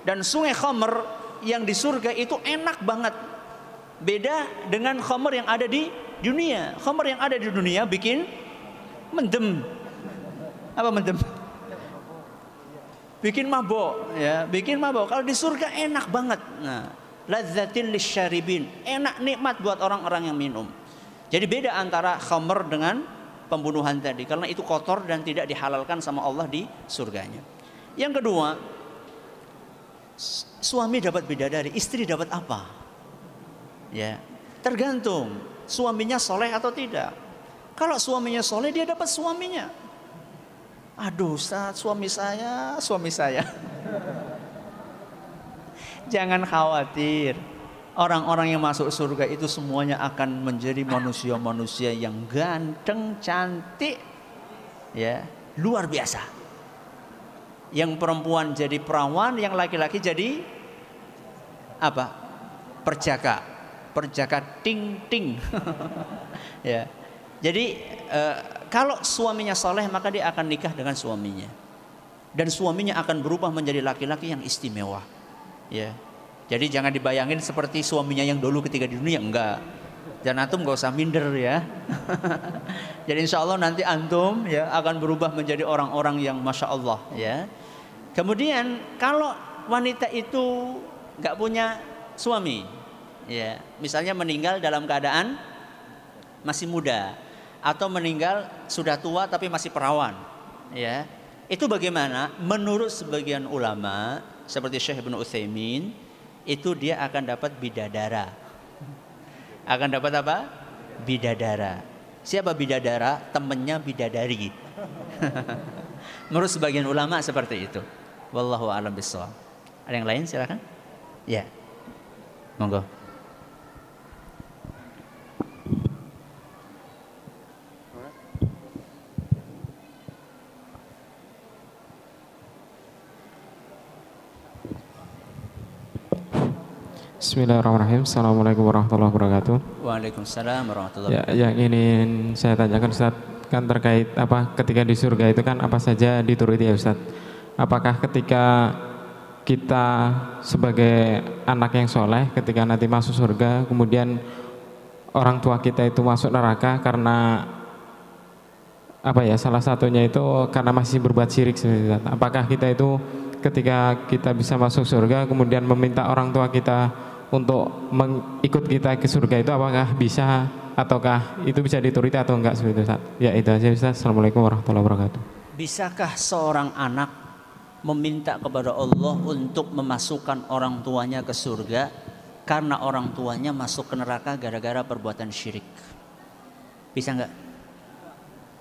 Dan sungai khamr yang di surga itu enak banget. Beda dengan khamr yang ada di dunia. Khamr yang ada di dunia bikin mendem. Apa mendem? Bikin mabok, ya, bikin mabok. Kalau di surga enak banget. Nah, ladzatil lisyaribin, enak nikmat buat orang-orang yang minum. Jadi beda antara khamr dengan pembunuhan tadi, karena itu kotor dan tidak dihalalkan sama Allah di surganya. Yang kedua, suami dapat bidadari, istri dapat apa? Ya, tergantung suaminya soleh atau tidak. Kalau suaminya soleh, dia dapat suaminya. Aduh, Ustaz, suami saya. Jangan khawatir. Orang-orang yang masuk surga itu semuanya akan menjadi manusia-manusia yang ganteng, cantik, ya, luar biasa. Yang perempuan jadi perawan, yang laki-laki jadi apa? Perjaka ting-ting. Ya. Jadi kalau suaminya soleh, maka dia akan nikah dengan suaminya. Dan suaminya akan berubah menjadi laki-laki yang istimewa. Ya. Jadi jangan dibayangin seperti suaminya yang dulu ketika di dunia, enggak. Dan antum gak usah minder ya. Jadi insya Allah nanti antum ya akan berubah menjadi orang-orang yang masya Allah ya. Kemudian kalau wanita itu nggak punya suami, ya, misalnya meninggal dalam keadaan masih muda, atau meninggal sudah tua tapi masih perawan, ya, itu bagaimana? Menurut sebagian ulama seperti Syekh Ibnu Utsaimin, itu dia akan dapat bidadara. Akan dapat apa? Bidadara. Siapa bidadara? Temennya bidadari. Menurut sebagian ulama seperti itu. Wallahu a'lam bishawab. Ada yang lain silakan? Ya. Monggo. Bismillahirrahmanirrahim. Assalamualaikum warahmatullahi wabarakatuh. Waalaikumsalam warahmatullahi wabarakatuh. Ya, yang ingin saya tanyakan Ustaz, kan terkait apa ketika di surga itu kan apa saja dituruti ya Ustaz? Apakah ketika kita sebagai anak yang soleh ketika nanti masuk surga, kemudian orang tua kita itu masuk neraka karena apa ya, salah satunya itu karena masih berbuat syirik Ustaz. Apakah kita itu ketika kita bisa masuk surga kemudian meminta orang tua kita untuk mengikut kita ke surga itu apakah bisa, ataukah itu bisa dituruti atau enggak seperti itu Ustaz? Ya itu aja Ustaz. Assalamualaikum warahmatullahi wabarakatuh. Bisakah seorang anak meminta kepada Allah untuk memasukkan orang tuanya ke surga karena orang tuanya masuk ke neraka gara-gara perbuatan syirik? Bisa enggak?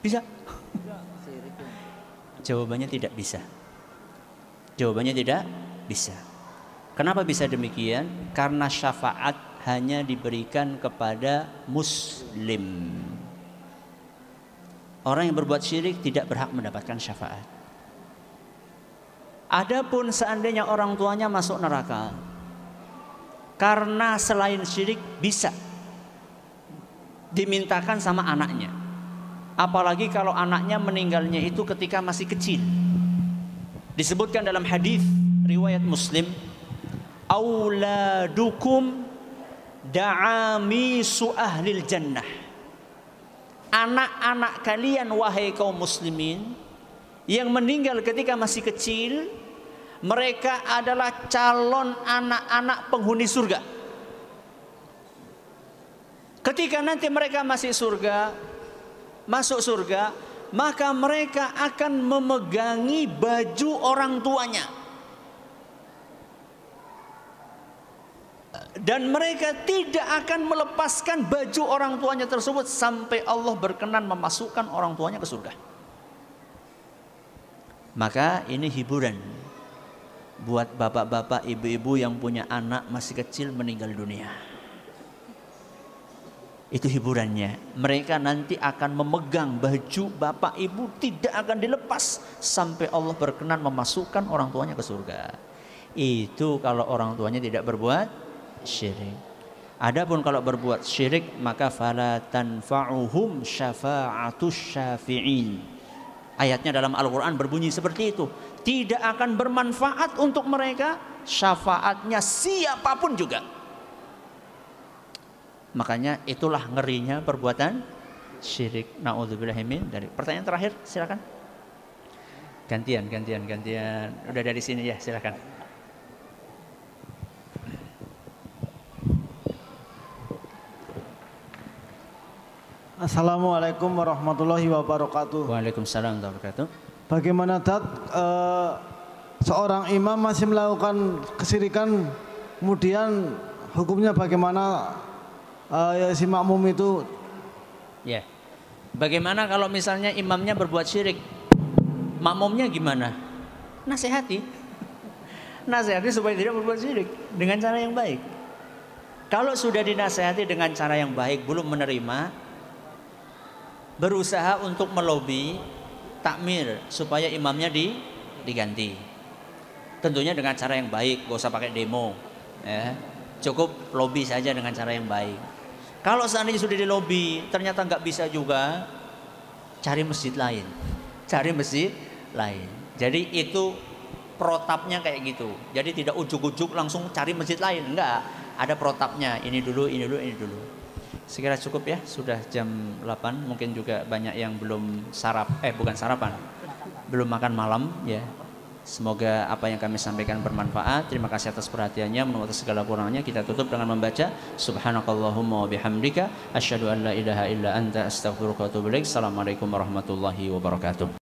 Bisa? Jawabannya tidak bisa. Jawabannya tidak bisa. Kenapa bisa demikian? Karena syafaat hanya diberikan kepada muslim. Orang yang berbuat syirik tidak berhak mendapatkan syafaat. Adapun seandainya orang tuanya masuk neraka karena selain syirik bisa dimintakan sama anaknya. Apalagi kalau anaknya meninggalnya itu ketika masih kecil. Disebutkan dalam hadis riwayat Muslim, auladukum da'amisu ahlil jannah. Anak-anak kalian wahai kaum muslimin yang meninggal ketika masih kecil, mereka adalah calon anak-anak penghuni surga. Ketika nanti mereka masuk surga, maka mereka akan memegangi baju orang tuanya. Dan mereka tidak akan melepaskan baju orang tuanya tersebut sampai Allah berkenan memasukkan orang tuanya ke surga. Maka ini hiburan buat bapak-bapak, ibu-ibu yang punya anak masih kecil meninggal dunia. Itu hiburannya. Mereka nanti akan memegang baju bapak ibu, tidak akan dilepas sampai Allah berkenan memasukkan orang tuanya ke surga. Itu kalau orang tuanya tidak berbuat syirik. Adapun kalau berbuat syirik, maka fala tanfa'uhum syafa'atus syafi'in. Ayatnya dalam Al-Quran berbunyi seperti itu. Tidak akan bermanfaat untuk mereka syafaatnya siapapun juga. Makanya itulah ngerinya perbuatan syirik. Na'udzubillahimin dari. Pertanyaan terakhir, silakan. Gantian. Udah dari sini ya, silakan. Assalamualaikum warahmatullahi wabarakatuh. Waalaikumsalam warahmatullahi wabarakatuh. Bagaimana seorang imam masih melakukan kesyirikan, kemudian hukumnya bagaimana si makmum itu? Ya. Bagaimana kalau misalnya imamnya berbuat syirik? Makmumnya gimana? Nasihati supaya tidak berbuat syirik dengan cara yang baik. Kalau sudah dinasihati dengan cara yang baik belum menerima, berusaha untuk melobi takmir supaya imamnya diganti. Tentunya dengan cara yang baik, gak usah pakai demo. Ya. Cukup lobi saja dengan cara yang baik. Kalau seandainya sudah dilobi ternyata nggak bisa juga, cari masjid lain. Jadi itu protapnya kayak gitu. Jadi tidak ujuk-ujuk langsung cari masjid lain, enggak. Ada protapnya, ini dulu. Sekira cukup ya, sudah jam 8. Mungkin juga banyak yang belum belum makan malam ya. Semoga apa yang kami sampaikan bermanfaat. Terima kasih atas perhatiannya. Menurut segala kurangnya kita tutup dengan membaca Subhanakallahumma wa bihamdika asyhadu an la ilaha illa anta astaghfiruka wa atubu ilaik. Assalamualaikum warahmatullahi wabarakatuh.